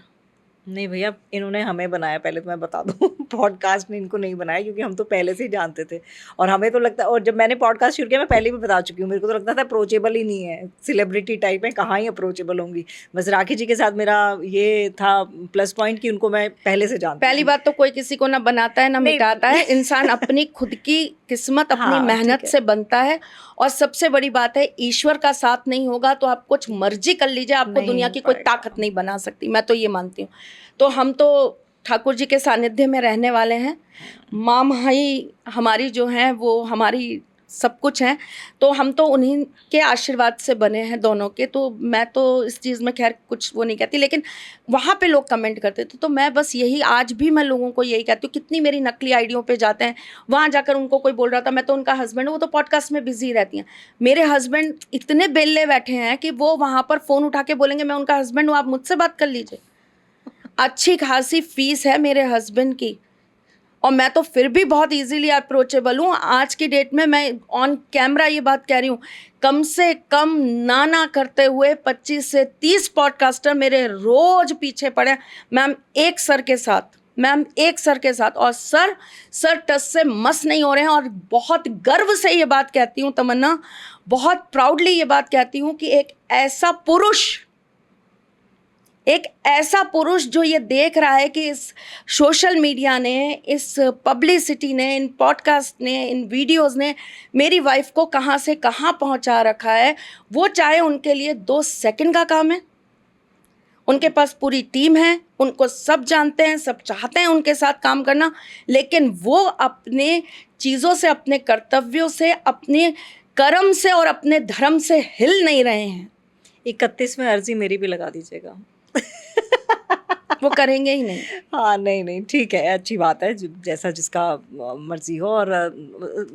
नहीं भैया, इन्होंने हमें बनाया, पहले तो मैं बता दूं। पॉडकास्ट ने इनको नहीं बनाया, क्योंकि हम तो पहले से ही जानते थे। और हमें तो लगता है, और जब मैंने पॉडकास्ट शुरू किया, मैं पहले भी बता चुकी हूँ, मेरे को तो लगता था अप्रोचेबल ही नहीं है, सेलिब्रिटी टाइप है, कहाँ ही अप्रोचेबल होंगी। बस राखी जी के साथ मेरा ये था प्लस पॉइंट कि उनको मैं पहले से जानती पहली बात तो कोई किसी को ना बनाता है ना मिटाता है, इंसान अपनी खुद की किस्मत अपनी मेहनत से बनता है। और सबसे बड़ी बात है, ईश्वर का साथ नहीं होगा तो आप कुछ मर्जी कर लीजिए, आपको दुनिया की कोई ताकत नहीं बना सकती, मैं तो ये मानती हूँ। तो हम तो ठाकुर जी के सानिध्य में रहने वाले हैं। माँ माही हमारी जो हैं वो हमारी सब कुछ हैं, तो हम तो उन्हीं के आशीर्वाद से बने हैं दोनों के। तो मैं तो इस चीज़ में खैर कुछ वो नहीं कहती, लेकिन वहाँ पे लोग कमेंट करते थे, तो मैं बस यही, आज भी मैं लोगों को यही कहती हूँ, कितनी मेरी नकली आईडियों पे जाते हैं, वहाँ जाकर उनको कोई बोल रहा था मैं तो उनका हस्बैंड हूँ, वो तो पॉडकास्ट में बिजी रहती हैं। मेरे हस्बैंड इतने बेल्ले बैठे हैं कि वो वहाँ पर फ़ोन उठा के बोलेंगे मैं उनका हस्बैंड हूँ, आप मुझसे बात कर लीजिए। अच्छी खासी फीस है मेरे हस्बैंड की, और मैं तो फिर भी बहुत इजीली अप्रोचेबल हूँ। आज की डेट में मैं ऑन कैमरा ये बात कह रही हूँ, कम से कम ना करते हुए 25 से 30 पॉडकास्टर मेरे रोज पीछे पड़े, मैम एक सर के साथ, मैम एक सर के साथ, और सर टस से मस नहीं हो रहे हैं। और बहुत गर्व से ये बात कहती हूँ तमन्ना, बहुत प्राउडली ये बात कहती हूँ कि एक ऐसा पुरुष जो ये देख रहा है कि इस सोशल मीडिया ने, इस पब्लिसिटी ने, इन पॉडकास्ट ने, इन वीडियोस ने मेरी वाइफ को कहाँ से कहाँ पहुँचा रखा है, वो चाहे उनके लिए 2 सेकंड का काम है। उनके पास पूरी टीम है, उनको सब जानते हैं, सब चाहते हैं उनके साथ काम करना, लेकिन वो अपने चीज़ों से, अपने कर्तव्यों से, अपने कर्म से और अपने धर्म से हिल नहीं रहे हैं। 31 में अर्जी मेरी भी लगा दीजिएगा। वो करेंगे ही नहीं। हाँ, नहीं ठीक है, अच्छी बात है, जैसा जिसका मर्जी हो। और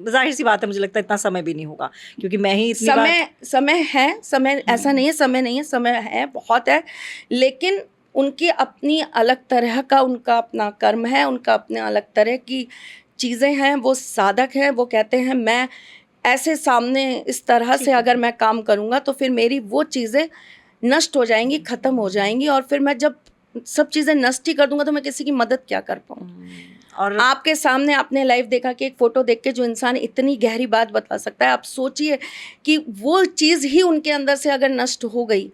जाहिर सी बात है, मुझे लगता है इतना समय भी नहीं होगा, क्योंकि मैं ही इतनी समय है, समय ऐसा नहीं है समय नहीं है, समय है, बहुत है, लेकिन उनकी अपनी अलग तरह का, उनका अपना कर्म है, उनका अपने अलग तरह की चीज़ें हैं। वो साधक हैं, वो कहते हैं मैं ऐसे सामने इस तरह से अगर मैं काम करूँगा तो फिर मेरी वो चीज़ें नष्ट हो जाएंगी, ख़त्म हो जाएंगी, और फिर मैं जब सब चीज़ें नष्ट ही कर दूंगा तो मैं किसी की मदद क्या कर पाऊँ। और आपके सामने आपने लाइव देखा कि एक फ़ोटो देख के जो इंसान इतनी गहरी बात बता सकता है, आप सोचिए कि वो चीज़ ही उनके अंदर से अगर नष्ट हो गई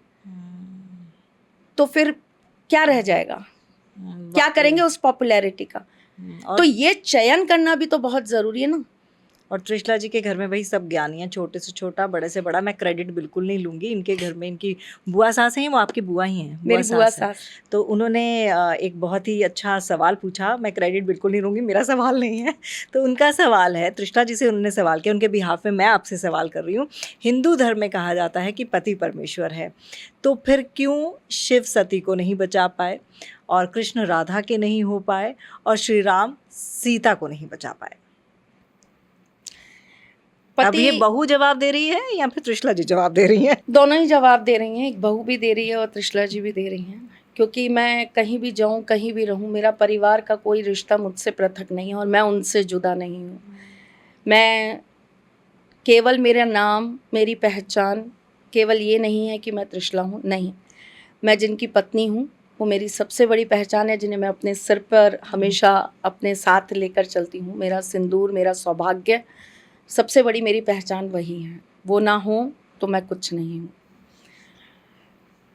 तो फिर क्या रह जाएगा, क्या करेंगे उस पॉपुलैरिटी का। तो ये चयन करना भी तो बहुत ज़रूरी है ना। और त्रिशला जी के घर में भाई सब ज्ञानी हैं, छोटे से छोटा, बड़े से बड़ा। मैं क्रेडिट बिल्कुल नहीं लूँगी। इनके घर में इनकी बुआ सास हैं, वो आपकी बुआ ही हैं? मेरी बुआ हैं। सास। तो उन्होंने एक बहुत ही अच्छा सवाल पूछा, मैं क्रेडिट बिल्कुल नहीं लूँगी, मेरा सवाल नहीं है। तो उनका सवाल है, त्रिशला जी से उन्होंने सवाल किया, उनके बिहाफ में मैं आपसे सवाल कर रही हूँ। हिंदू धर्म में कहा जाता है कि पति परमेश्वर है, तो फिर क्यों शिव सती को नहीं बचा पाए, और कृष्ण राधा के नहीं हो पाए, और श्री राम सीता को नहीं बचा पाए? अब ये बहू जवाब दे रही है या फिर त्रिशला जी जवाब दे रही हैं? दोनों ही जवाब दे रही हैं, एक बहू भी दे रही है और त्रिशला जी भी दे रही हैं। क्योंकि मैं कहीं भी जाऊं, कहीं भी रहूं, मेरा परिवार का कोई रिश्ता मुझसे पृथक नहीं है और मैं उनसे जुदा नहीं हूं। मैं केवल, मेरा नाम, मेरी पहचान केवल ये नहीं है कि मैं त्रिशला हूँ, नहीं। मैं जिनकी पत्नी हूँ वो मेरी सबसे बड़ी पहचान है, जिन्हें मैं अपने सिर पर हमेशा अपने साथ लेकर चलती हूँ। मेरा सिंदूर, मेरा सौभाग्य, सबसे बड़ी मेरी पहचान वही है। वो ना हो तो मैं कुछ नहीं हूँ।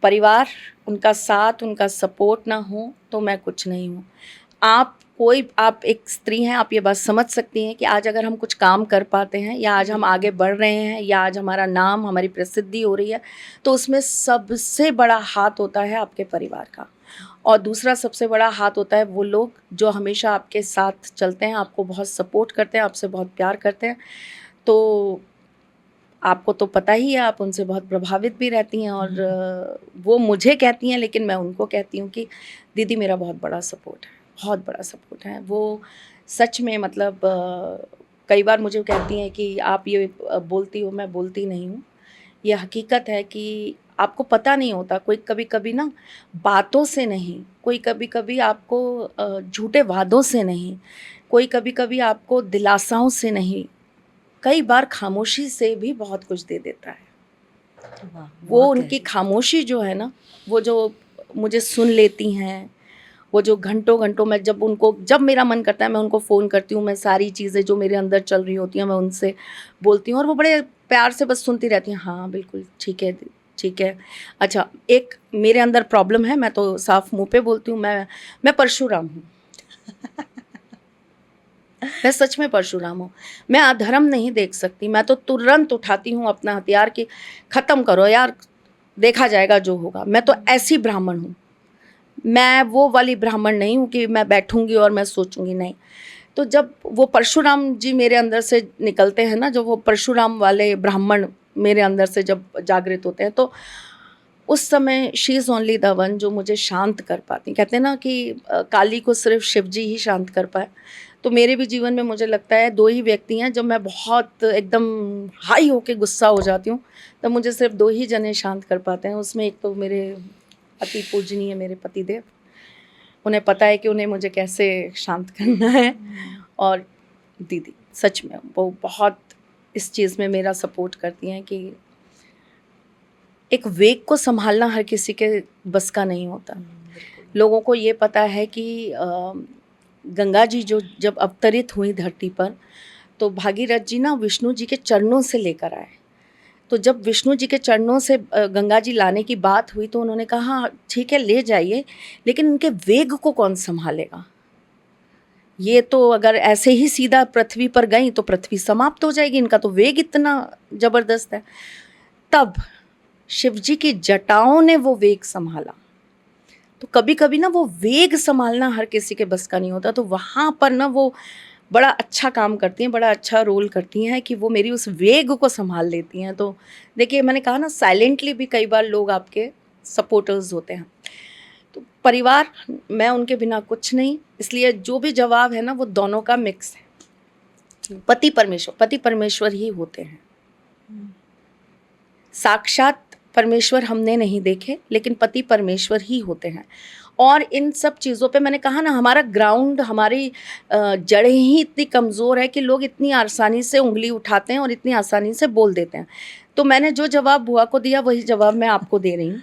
परिवार, उनका साथ, उनका सपोर्ट ना हो तो मैं कुछ नहीं हूँ। आप एक स्त्री हैं, आप ये बात समझ सकती हैं कि आज अगर हम कुछ काम कर पाते हैं, या आज हम आगे बढ़ रहे हैं, या आज हमारा नाम, हमारी प्रसिद्धि हो रही है, तो उसमें सबसे बड़ा हाथ होता है आपके परिवार का। और दूसरा सबसे बड़ा हाथ होता है वो लोग जो हमेशा आपके साथ चलते हैं, आपको बहुत सपोर्ट करते हैं, आपसे बहुत प्यार करते हैं। तो आपको तो पता ही है, आप उनसे बहुत प्रभावित भी रहती हैं, और वो मुझे कहती हैं, लेकिन मैं उनको कहती हूँ कि दीदी मेरा बहुत बड़ा सपोर्ट है, बहुत बड़ा सपोर्ट है। वो सच में, मतलब कई बार मुझे कहती हैं कि आप ये बोलती हो, मैं बोलती नहीं हूँ। ये हकीकत है कि आपको पता नहीं होता, कोई कभी कभी ना बातों से नहीं, कोई कभी कभी आपको झूठे वादों से नहीं, कोई कभी कभी आपको दिलासाओं से नहीं, कई बार खामोशी से भी बहुत कुछ दे देता है। वो उनकी खामोशी जो है ना, वो जो मुझे सुन लेती हैं, वो जो घंटों घंटों, मैं जब मेरा मन करता है मैं उनको फ़ोन करती हूँ, मैं सारी चीज़ें जो मेरे अंदर चल रही होती हैं मैं उनसे बोलती हूँ, और वो बड़े प्यार से बस सुनती रहती हैं। हाँ बिल्कुल ठीक है, ठीक है। अच्छा, एक मेरे अंदर प्रॉब्लम है, मैं तो साफ मुंह पे बोलती हूँ, मैं परशुराम हूँ। मैं सच में परशुराम हूँ। मैं अधर्म नहीं देख सकती, मैं तो तुरंत उठाती हूँ अपना हथियार कि ख़त्म करो यार, देखा जाएगा जो होगा। मैं तो ऐसी ब्राह्मण हूँ, मैं वो वाली ब्राह्मण नहीं हूँ कि मैं बैठूंगी और मैं सोचूंगी, नहीं। तो जब वो परशुराम जी मेरे अंदर से निकलते हैं ना, जो वो परशुराम वाले ब्राह्मण मेरे अंदर से जब जागृत होते हैं, तो उस समय she is only the one जो मुझे शांत कर पाती। कहते हैं ना कि काली को सिर्फ शिव जी ही शांत कर पाए। तो मेरे भी जीवन में मुझे लगता है दो ही व्यक्ति हैं, जब मैं बहुत एकदम हाई होके गुस्सा हो जाती हूँ तब मुझे सिर्फ दो ही जने शांत कर पाते हैं। उसमें एक तो मेरे अति पूजनीय मेरे पतिदेव, उन्हें पता है कि उन्हें मुझे कैसे शांत करना है, और दीदी सच में वो बहुत इस चीज़ में मेरा सपोर्ट करती हैं कि एक वेग को संभालना हर किसी के बस का नहीं होता। लोगों को ये पता है कि गंगा जी जो जब अवतरित हुई धरती पर, तो भागीरथ जी ना विष्णु जी के चरणों से लेकर आए। तो जब विष्णु जी के चरणों से गंगा जी लाने की बात हुई तो उन्होंने कहा ठीक है ले जाइए, लेकिन उनके वेग को कौन संभालेगा? ये तो अगर ऐसे ही सीधा पृथ्वी पर गई तो पृथ्वी समाप्त हो जाएगी, इनका तो वेग इतना ज़बरदस्त है। तब शिवजी की जटाओं ने वो वेग संभाला। तो कभी कभी ना वो वेग संभालना हर किसी के बस का नहीं होता, तो वहाँ पर ना वो बड़ा अच्छा काम करती हैं, बड़ा अच्छा रोल करती हैं कि वो मेरी उस वेग को संभाल लेती हैं। तो देखिए, मैंने कहा ना साइलेंटली भी कई बार लोग आपके सपोर्टर्स होते हैं। तो परिवार, मैं उनके बिना कुछ नहीं, इसलिए जो भी जवाब है ना वो दोनों का मिक्स है। पति परमेश्वर ही होते हैं। साक्षात परमेश्वर हमने नहीं देखे, लेकिन पति परमेश्वर ही होते हैं। और इन सब चीज़ों पे मैंने कहा ना, हमारा ग्राउंड, हमारी जड़ें ही इतनी कमज़ोर है कि लोग इतनी आसानी से उंगली उठाते हैं और इतनी आसानी से बोल देते हैं। तो मैंने जो जवाब बुआ को दिया वही जवाब मैं आपको दे रही हूँ।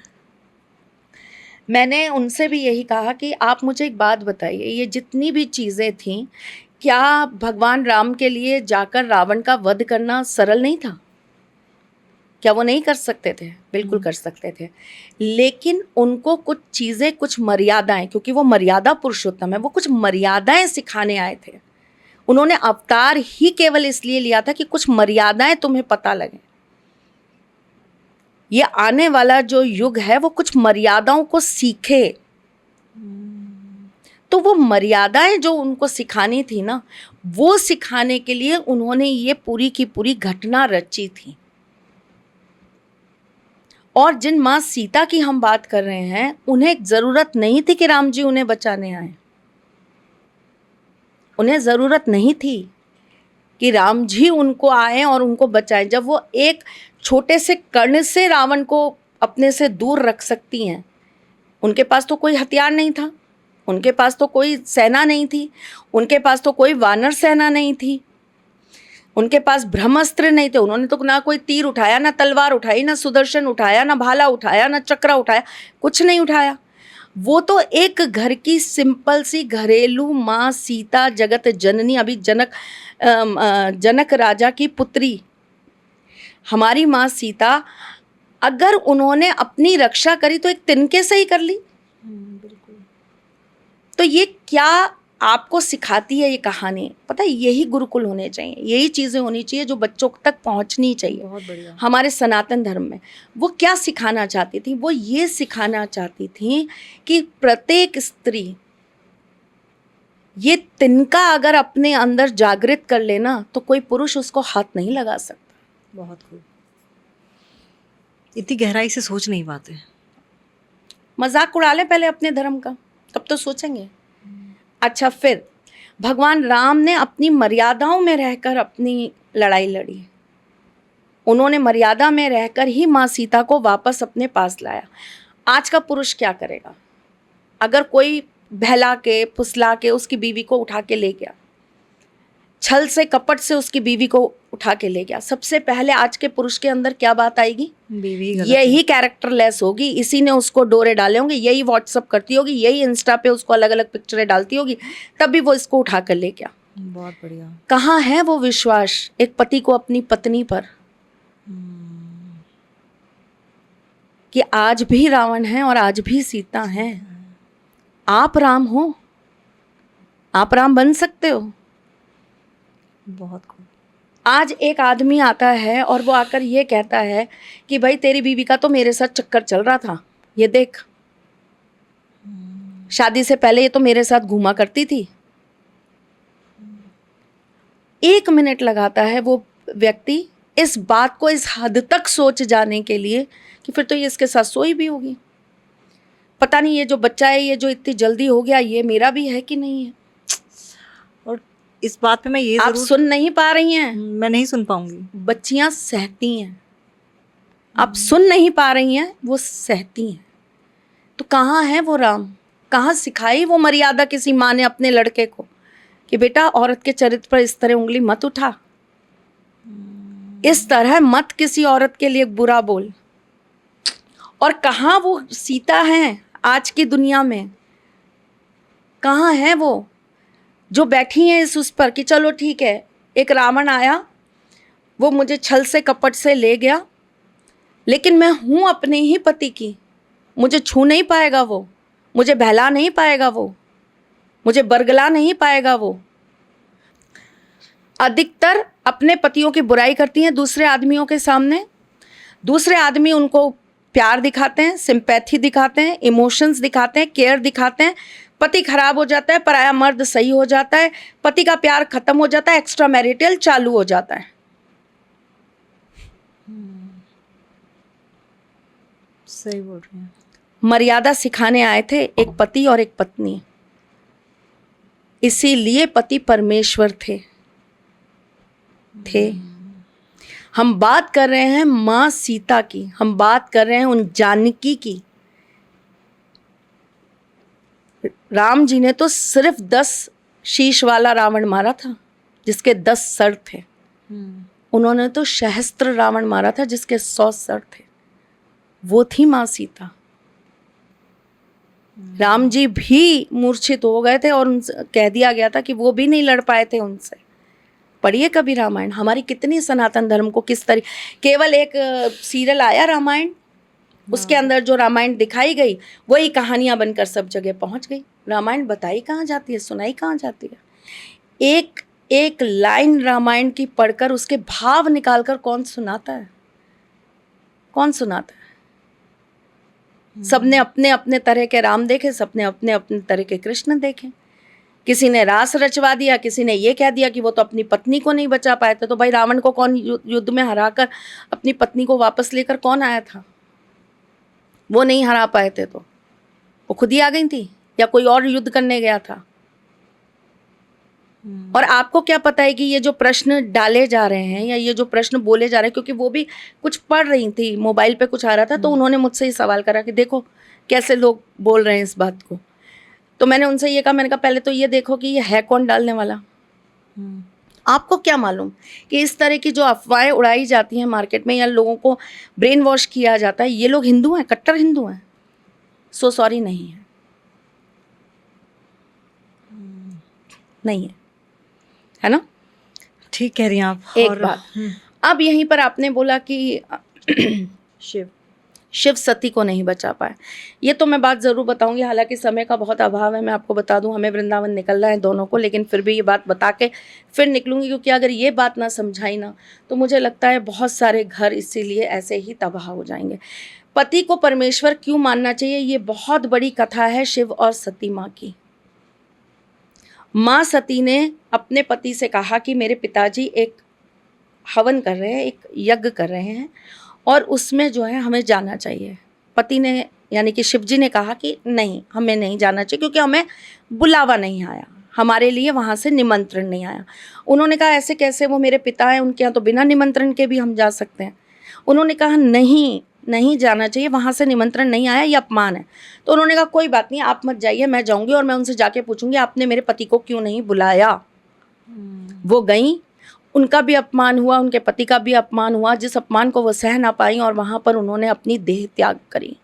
मैंने उनसे भी यही कहा कि आप मुझे एक बात बताइए, ये जितनी भी चीज़ें थीं, क्या भगवान राम के लिए जाकर रावण का वध करना सरल नहीं था? क्या वो नहीं कर सकते थे? बिल्कुल कर सकते थे, लेकिन उनको कुछ चीज़ें, कुछ मर्यादाएं, क्योंकि वो मर्यादा पुरुषोत्तम है, वो कुछ मर्यादाएं सिखाने आए थे। उन्होंने अवतार ही केवल इसलिए लिया था कि कुछ मर्यादाएं तुम्हें पता लगे। ये आने वाला जो युग है वो कुछ मर्यादाओं को सीखे। तो वो मर्यादाएं जो उनको सिखानी थी ना, वो सिखाने के लिए उन्होंने ये पूरी की पूरी घटना रची थी। और जिन माँ सीता की हम बात कर रहे हैं, उन्हें ज़रूरत नहीं थी कि राम जी उन्हें बचाने आए। उन्हें ज़रूरत नहीं थी कि राम जी उनको आए और उनको बचाएं। जब वो एक छोटे से कर्ण से रावण को अपने से दूर रख सकती हैं, उनके पास तो कोई हथियार नहीं था, उनके पास तो कोई सेना नहीं थी, उनके पास तो कोई वानर सेना नहीं थी, उनके पास ब्रह्मास्त्र नहीं थे। उन्होंने तो ना कोई तीर उठाया, ना तलवार उठाई, ना सुदर्शन उठाया, ना भाला उठाया, ना चक्रा उठाया, कुछ नहीं उठाया। वो तो एक घर की सिंपल सी घरेलू माँ सीता, जगत जननी, अभी जनक राजा की पुत्री हमारी माँ सीता, अगर उन्होंने अपनी रक्षा करी तो एक तिनके से ही कर ली। बिल्कुल। तो ये क्या आपको सिखाती है ये कहानी? पता है, यही गुरुकुल होने चाहिए, यही चीज़ें होनी चाहिए जो बच्चों तक पहुंचनी चाहिए। बहुत बढ़िया। हमारे सनातन धर्म में वो क्या सिखाना चाहती थी? वो ये सिखाना चाहती थी कि प्रत्येक स्त्री ये तिनका अगर अपने अंदर जागृत कर लेना तो कोई पुरुष उसको हाथ नहीं लगा सकता। बहुत खूब। इतनी गहराई से सोच नहीं पाते। मजाक उड़ा ले पहले अपने धर्म का, तब तो सोचेंगे। अच्छा, फिर भगवान राम ने अपनी मर्यादाओं में रहकर अपनी लड़ाई लड़ी। उन्होंने मर्यादा में रहकर ही माँ सीता को वापस अपने पास लाया। आज का पुरुष क्या करेगा? अगर कोई बहला के फुसला के उसकी बीवी को उठा के ले गया, छल से कपट से उसकी बीवी को उठा के ले गया, सबसे पहले आज के पुरुष के अंदर क्या बात आएगी? बीवी गलत यही कैरेक्टरलेस होगी, इसी ने उसको डोरे डाले होंगे, यही व्हाट्सअप करती होगी, यही इंस्टा पे उसको अलग अलग पिक्चरें डालती होगी, तभी वो इसको उठा कर ले गया। बहुत बढ़िया। कहाँ है वो विश्वास एक पति को अपनी पत्नी पर, कि आज भी रावण है और आज भी सीता है। आप राम हो, आप राम बन सकते हो। बहुत खूब। आज एक आदमी आता है और वो आकर ये कहता है कि भाई तेरी बीवी का तो मेरे साथ चक्कर चल रहा था, ये देख, शादी से पहले ये तो मेरे साथ घूमा करती थी। 1 मिनट लगाता है वो व्यक्ति इस बात को इस हद तक सोच जाने के लिए कि फिर तो ये इसके साथ सोई भी होगी। पता नहीं ये जो बच्चा है, ये जो इतनी जल्दी हो गया, ये मेरा भी है कि नहीं है। और इस बात पे मैं ये आप जरूर सुन नहीं पा रही हैं? मैं नहीं सुन पाऊंगी। बच्चियां सहती हैं, आप सुन नहीं पा रही हैं, वो सहती हैं। तो कहाँ है वो राम? कहाँ सिखाई वो मर्यादा किसी माँ ने अपने लड़के को कि बेटा औरत के चरित्र पर इस तरह उंगली मत उठा, इस तरह मत किसी औरत के लिए बुरा बोल। और कहाँ वो सीता है आज की दुनिया में? कहाँ है वो जो बैठी हैं उस पर कि चलो ठीक है, एक रावण आया, वो मुझे छल से कपट से ले गया, लेकिन मैं हूँ अपने ही पति की, मुझे छू नहीं पाएगा वो, मुझे बहला नहीं पाएगा वो, मुझे बरगला नहीं पाएगा वो। अधिकतर अपने पतियों की बुराई करती हैं दूसरे आदमियों के सामने। दूसरे आदमी उनको प्यार दिखाते हैं, सिंपैथी दिखाते हैं, इमोशंस दिखाते हैं, केयर दिखाते हैं। पति खराब हो जाता है, पराया मर्द सही हो जाता है, पति का प्यार खत्म हो जाता है, एक्स्ट्रा मैरिटल चालू हो जाता है। सही बोल रही हैं। मर्यादा सिखाने आए थे एक पति और एक पत्नी, इसीलिए पति परमेश्वर थे। हम बात कर रहे हैं माँ सीता की, हम बात कर रहे हैं उन जानकी की। राम जी ने तो सिर्फ 10 शीश वाला रावण मारा था जिसके 10 सर थे। उन्होंने तो सहस्त्र रावण मारा था जिसके 100 सर थे। वो थी माँ सीता। राम जी भी मूर्छित हो गए थे और उनसे कह दिया गया था कि वो भी नहीं लड़ पाए थे उनसे। पढ़िए कभी रामायण, हमारी कितनी सनातन धर्म को किस तरह, केवल एक सीरियल आया रामायण, उसके अंदर जो रामायण दिखाई गई वही कहानियां बनकर सब जगह पहुंच गई। रामायण बताई कहाँ जाती है, सुनाई कहाँ जाती है। एक एक लाइन रामायण की पढ़कर उसके भाव निकालकर कौन सुनाता है? कौन सुनाता है? सबने अपने अपने तरह के राम देखे, सबने अपने अपने तरह के कृष्ण देखे। किसी ने रास रचवा दिया, किसी ने ये कह दिया कि वो तो अपनी पत्नी को नहीं बचा पाए थे। तो भाई रावण को कौन युद्ध में हराकर अपनी पत्नी को वापस लेकर कौन आया था? वो नहीं हरा पाए थे तो वो खुद ही आ गई थी, या कोई और युद्ध करने गया था? और आपको क्या पता है कि ये जो प्रश्न डाले जा रहे हैं या ये जो प्रश्न बोले जा रहे हैं, क्योंकि वो भी कुछ पढ़ रही थी, मोबाइल पे कुछ आ रहा था, तो उन्होंने मुझसे ही सवाल करा कि देखो कैसे लोग बोल रहे हैं इस बात को। तो मैंने उनसे ये कहा, मैंने कहा पहले तो ये देखो कि ये है कौन डालने वाला। आपको क्या मालूम कि इस तरह की जो अफवाहें उड़ाई जाती हैं मार्केट में या लोगों को ब्रेन वॉश किया जाता है, ये लोग हिंदू हैं, कट्टर हिंदू हैं? सो सॉरी, नहीं है, नहीं है ना? ठीक कह रही हैं आप। एक और बात, अब यहीं पर आपने बोला कि शिव सती को नहीं बचा पाए। ये तो मैं बात ज़रूर बताऊंगी, हालांकि समय का बहुत अभाव है। मैं आपको बता दूं, हमें वृंदावन निकलना है दोनों को, लेकिन फिर भी ये बात बता के फिर निकलूंगी, क्योंकि अगर ये बात ना समझाई ना तो मुझे लगता है बहुत सारे घर इसीलिए ऐसे ही तबाह हो जाएंगे। पति को परमेश्वर क्यों मानना चाहिए, ये बहुत बड़ी कथा है शिव और सती माँ की। माँ सती ने अपने पति से कहा कि मेरे पिताजी एक हवन कर रहे हैं, एक यज्ञ कर रहे हैं, और उसमें जो है हमें जाना चाहिए। पति ने यानी कि शिव जी ने कहा कि नहीं, हमें नहीं जाना चाहिए, क्योंकि हमें बुलावा नहीं आया, हमारे लिए वहाँ से निमंत्रण नहीं आया। उन्होंने कहा ऐसे कैसे, वो मेरे पिता हैं, उनके यहाँ तो बिना निमंत्रण के भी हम जा सकते हैं। उन्होंने कहा नहीं, नहीं जाना चाहिए, वहाँ से निमंत्रण नहीं आया, ये अपमान है। तो उन्होंने कहा कोई बात नहीं, आप मत जाइए, मैं जाऊँगी और मैं उनसे जाके पूछूंगी आपने मेरे पति को क्यों नहीं बुलाया। वो गई, उनका भी अपमान हुआ, उनके पति का भी अपमान हुआ, जिस अपमान को वो सह ना पाई, और वहां पर उन्होंने अपनी देह त्याग करी।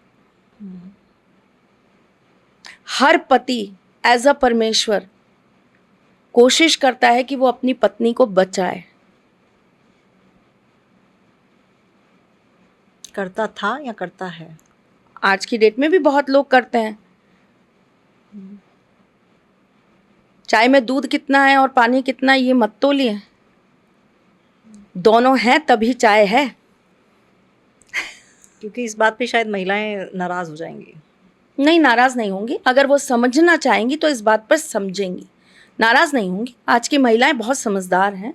हर पति एज अ परमेश्वर कोशिश करता है कि वो अपनी पत्नी को बचाए। करता था या करता है? आज की डेट में भी बहुत लोग करते हैं। चाय में दूध कितना है और पानी कितना है ये मत तोलिए, दोनों हैं तभी चाय है। क्योंकि इस बात पे शायद महिलाएं नाराज हो जाएंगी। नहीं, नाराज नहीं होंगी, अगर वो समझना चाहेंगी तो इस बात पर समझेंगी, नाराज नहीं होंगी। आज की महिलाएं बहुत समझदार हैं,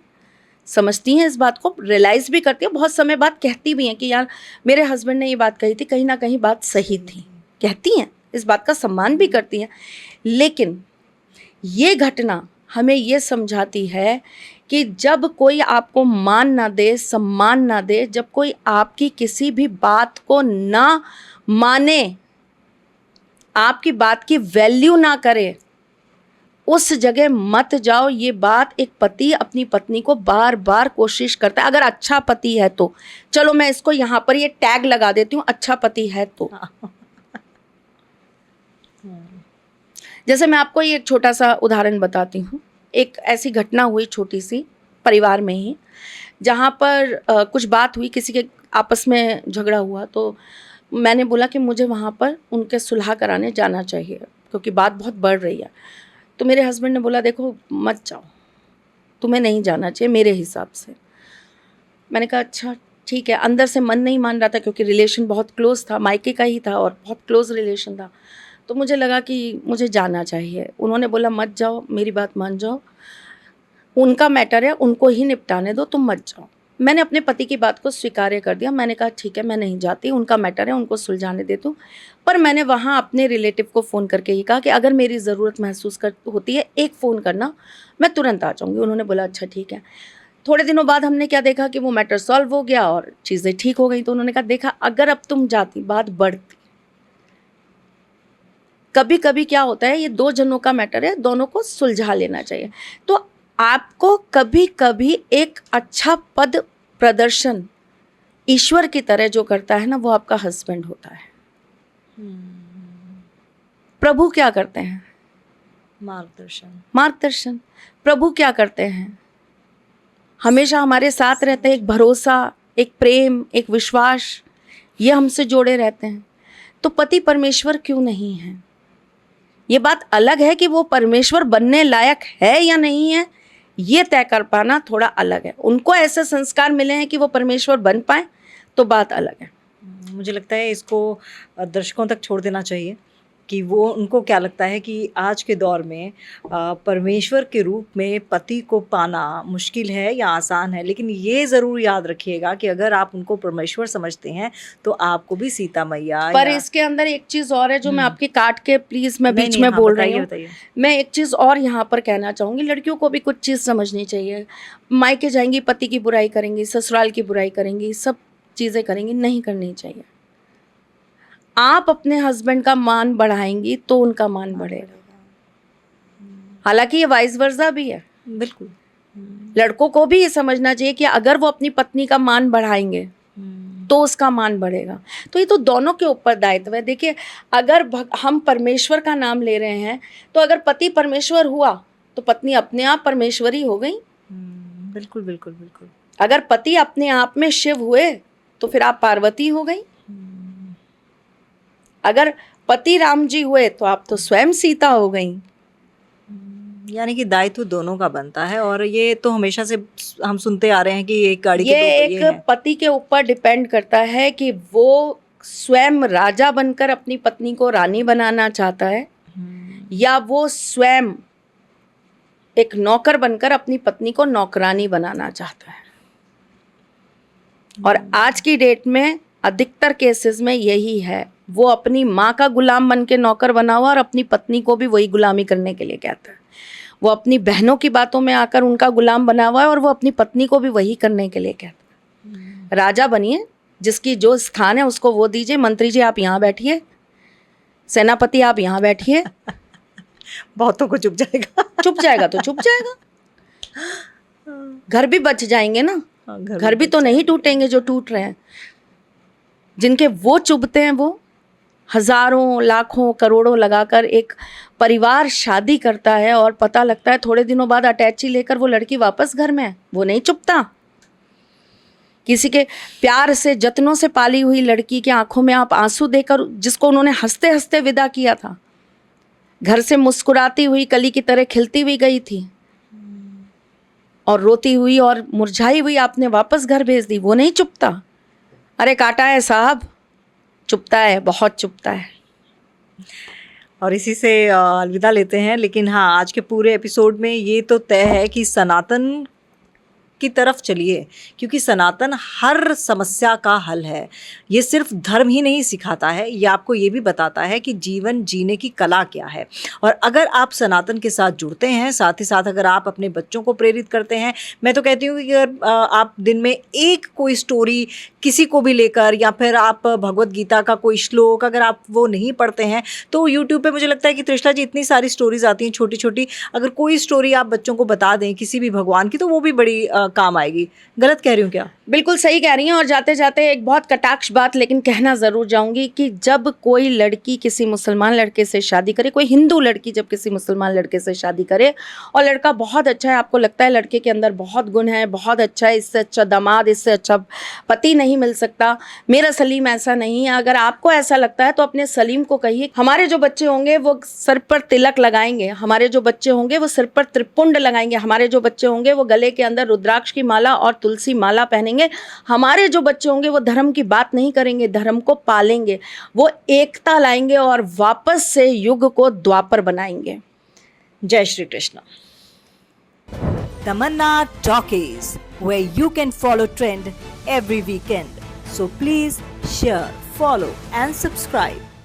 समझती हैं इस बात को, रियलाइज़ भी करती हैं, बहुत समय बाद कहती भी हैं कि यार मेरे हस्बैंड ने ये बात कही थी, कहीं ना कहीं बात सही थी, कहती हैं, इस बात का सम्मान भी करती हैं। लेकिन ये घटना हमें ये समझाती है कि जब कोई आपको मान ना दे, सम्मान ना दे, जब कोई आपकी किसी भी बात को ना माने, आपकी बात की वैल्यू ना करे, उस जगह मत जाओ। ये बात एक पति अपनी पत्नी को बार बार कोशिश करता है, अगर अच्छा पति है तो। चलो मैं इसको यहाँ पर ये टैग लगा देती हूँ, अच्छा पति है तो। जैसे मैं आपको ये एक छोटा सा उदाहरण बताती हूँ। एक ऐसी घटना हुई छोटी सी परिवार में ही, जहाँ पर कुछ बात हुई, किसी के आपस में झगड़ा हुआ, तो मैंने बोला कि मुझे वहाँ पर उनके सुलह कराने जाना चाहिए, क्योंकि बात बहुत बढ़ रही है। तो मेरे हस्बैंड ने बोला देखो मत जाओ, तुम्हें नहीं जाना चाहिए मेरे हिसाब से। मैंने कहा अच्छा ठीक है। अंदर से मन नहीं मान रहा था, क्योंकि रिलेशन बहुत क्लोज था, मायके का ही था और बहुत क्लोज रिलेशन था। तो मुझे लगा कि मुझे जाना चाहिए। उन्होंने बोला मत जाओ, मेरी बात मान जाओ, उनका मैटर है, उनको ही निपटाने दो, तुम मत जाओ। मैंने अपने पति की बात को स्वीकार कर दिया। मैंने कहा ठीक है मैं नहीं जाती, उनका मैटर है, उनको सुलझाने दे दो। पर मैंने वहाँ अपने रिलेटिव को फ़ोन करके ये कहा कि अगर मेरी ज़रूरत महसूस होती है एक फ़ोन करना, मैं तुरंत आ जाऊँगी। उन्होंने बोला अच्छा ठीक है। थोड़े दिनों बाद हमने क्या देखा कि वो मैटर सॉल्व हो गया और चीज़ें ठीक हो गई। तो उन्होंने कहा देखा अगर अब तुम जाती बात बढ़ती। कभी कभी क्या होता है, ये दो जनों का मैटर है, दोनों को सुलझा लेना चाहिए। तो आपको कभी कभी एक अच्छा पद प्रदर्शन ईश्वर की तरह जो करता है ना, वो आपका हस्बैंड होता है। प्रभु क्या करते हैं? मार्गदर्शन। प्रभु क्या करते हैं? हमेशा हमारे साथ रहते हैं, एक भरोसा, एक प्रेम, एक विश्वास, ये हमसे जोड़े रहते हैं। तो पति परमेश्वर क्यों नहीं है? ये बात अलग है कि वो परमेश्वर बनने लायक है या नहीं है, ये तय कर पाना थोड़ा अलग है। उनको ऐसे संस्कार मिले हैं कि वो परमेश्वर बन पाए तो बात अलग है। मुझे लगता है इसको दर्शकों तक छोड़ देना चाहिए कि वो उनको क्या लगता है कि आज के दौर में परमेश्वर के रूप में पति को पाना मुश्किल है या आसान है, लेकिन ये ज़रूर याद रखिएगा कि अगर आप उनको परमेश्वर समझते हैं तो आपको भी सीता मैया पर इसके अंदर एक चीज़ और है जो मैं आपकी काट के प्लीज़ मैं बीच में हाँ, बोल रही हूँ। बताइए। मैं एक चीज़ और यहाँ पर कहना चाहूँगी, लड़कियों को भी कुछ चीज़ समझनी चाहिए। मायके जाएंगी, पति की बुराई करेंगी, ससुराल की बुराई करेंगी, सब चीज़ें करेंगी, नहीं करनी चाहिए। आप अपने हस्बैंड का मान बढ़ाएंगी तो उनका मान बढ़ेगा। हालांकि ये वाइस वर्सा भी है। बिल्कुल। लड़कों को भी ये समझना चाहिए कि अगर वो अपनी पत्नी का मान बढ़ाएंगे तो उसका मान बढ़ेगा। तो ये तो दोनों के ऊपर दायित्व है। देखिए, अगर हम परमेश्वर का नाम ले रहे हैं तो अगर पति परमेश्वर हुआ तो पत्नी अपने आप परमेश्वरी हो गई। बिल्कुल बिल्कुल बिल्कुल। अगर पति अपने आप में शिव हुए तो फिर आप पार्वती हो गई। अगर पति राम जी हुए तो आप तो स्वयं सीता हो गई। यानी कि दायित्व दोनों का बनता है, और ये तो हमेशा से हम सुनते आ रहे हैं कि एक गाड़ी के ये दो पहिए हैं। एक पति के ऊपर डिपेंड करता है कि वो स्वयं राजा बनकर अपनी पत्नी को रानी बनाना चाहता है या वो स्वयं एक नौकर बनकर अपनी पत्नी को नौकरानी बनाना चाहता है। और आज की डेट में अधिकतर केसेस में यही है। वो अपनी माँ का गुलाम बन के नौकर बना हुआ और अपनी पत्नी को भी वही गुलामी करने के लिए कहता है। वो अपनी बहनों की बातों में आकर उनका गुलाम बना हुआ है और वो अपनी पत्नी को भी वही करने के लिए कहता है। राजा बनिए, जिसकी जो स्थान है उसको वो दीजिए। मंत्री जी आप यहाँ बैठिए, सेनापति आप यहाँ बैठिए। बहुतों को चुप जाएगा। चुप जाएगा तो चुप जाएगा। घर भी बच जाएंगे ना। घर भी तो नहीं टूटेंगे जो टूट रहे हैं। जिनके वो चुभते हैं वो हजारों लाखों करोड़ों लगाकर एक परिवार शादी करता है और पता लगता है थोड़े दिनों बाद अटैची लेकर वो लड़की वापस घर में है। वो नहीं चुभता। किसी के प्यार से जतनों से पाली हुई लड़की की आंखों में आप आंसू देकर, जिसको उन्होंने हंसते हंसते विदा किया था, घर से मुस्कुराती हुई कली की तरह खिलती हुई गई थी और रोती हुई और मुरझाई हुई आपने वापस घर भेज दी, वो नहीं चुभता। अरे काटा है साहब, चुभता है, बहुत चुभता है। और इसी से अलविदा लेते हैं। लेकिन हाँ, आज के पूरे एपिसोड में ये तो तय है कि सनातन की तरफ चलिए, क्योंकि सनातन हर समस्या का हल है। ये सिर्फ धर्म ही नहीं सिखाता है, ये आपको ये भी बताता है कि जीवन जीने की कला क्या है। और अगर आप सनातन के साथ जुड़ते हैं, साथ ही साथ अगर आप अपने बच्चों को प्रेरित करते हैं, मैं तो कहती हूँ कि अगर आप दिन में एक कोई स्टोरी किसी को भी लेकर, या फिर आप भगवत गीता का कोई श्लोक अगर आप वो नहीं पढ़ते हैं, तो यूट्यूब पे मुझे लगता है कि त्रिशला जी इतनी सारी स्टोरीज आती हैं छोटी छोटी, अगर कोई स्टोरी आप बच्चों को बता दें किसी भी भगवान की, तो वो भी बड़ी काम आएगी। गलत कह रही हूँ क्या? बिल्कुल सही कह रही हैं। और जाते जाते एक बहुत कटाक्ष बात लेकिन कहना ज़रूर जाऊंगी कि जब कोई लड़की किसी मुसलमान लड़के से शादी करे, कोई हिंदू लड़की जब किसी मुसलमान लड़के से शादी करे और लड़का बहुत अच्छा है, आपको लगता है लड़के के अंदर बहुत गुण है, बहुत अच्छा है, इससे अच्छा दामाद, इससे अच्छा पति नहीं मिल सकता, मेरा सलीम ऐसा नहीं है, अगर आपको ऐसा लगता है तो अपने सलीम को कहिए हमारे जो बच्चे होंगे वो सर पर तिलक लगाएंगे, हमारे जो बच्चे होंगे वो सिर पर त्रिपुंड लगाएंगे, हमारे जो बच्चे होंगे वो गले के अंदर रुद्राक्ष की माला और तुलसी माला पहनेंगे, हमारे जो बच्चे होंगे वो धर्म की बात नहीं करेंगे, धर्म को पालेंगे, वो एकता लाएंगे और वापस से युग को द्वापर बनाएंगे। जय Shri Krishna. Tamanna Talkies, where you can follow trend every weekend. So please share, follow and subscribe.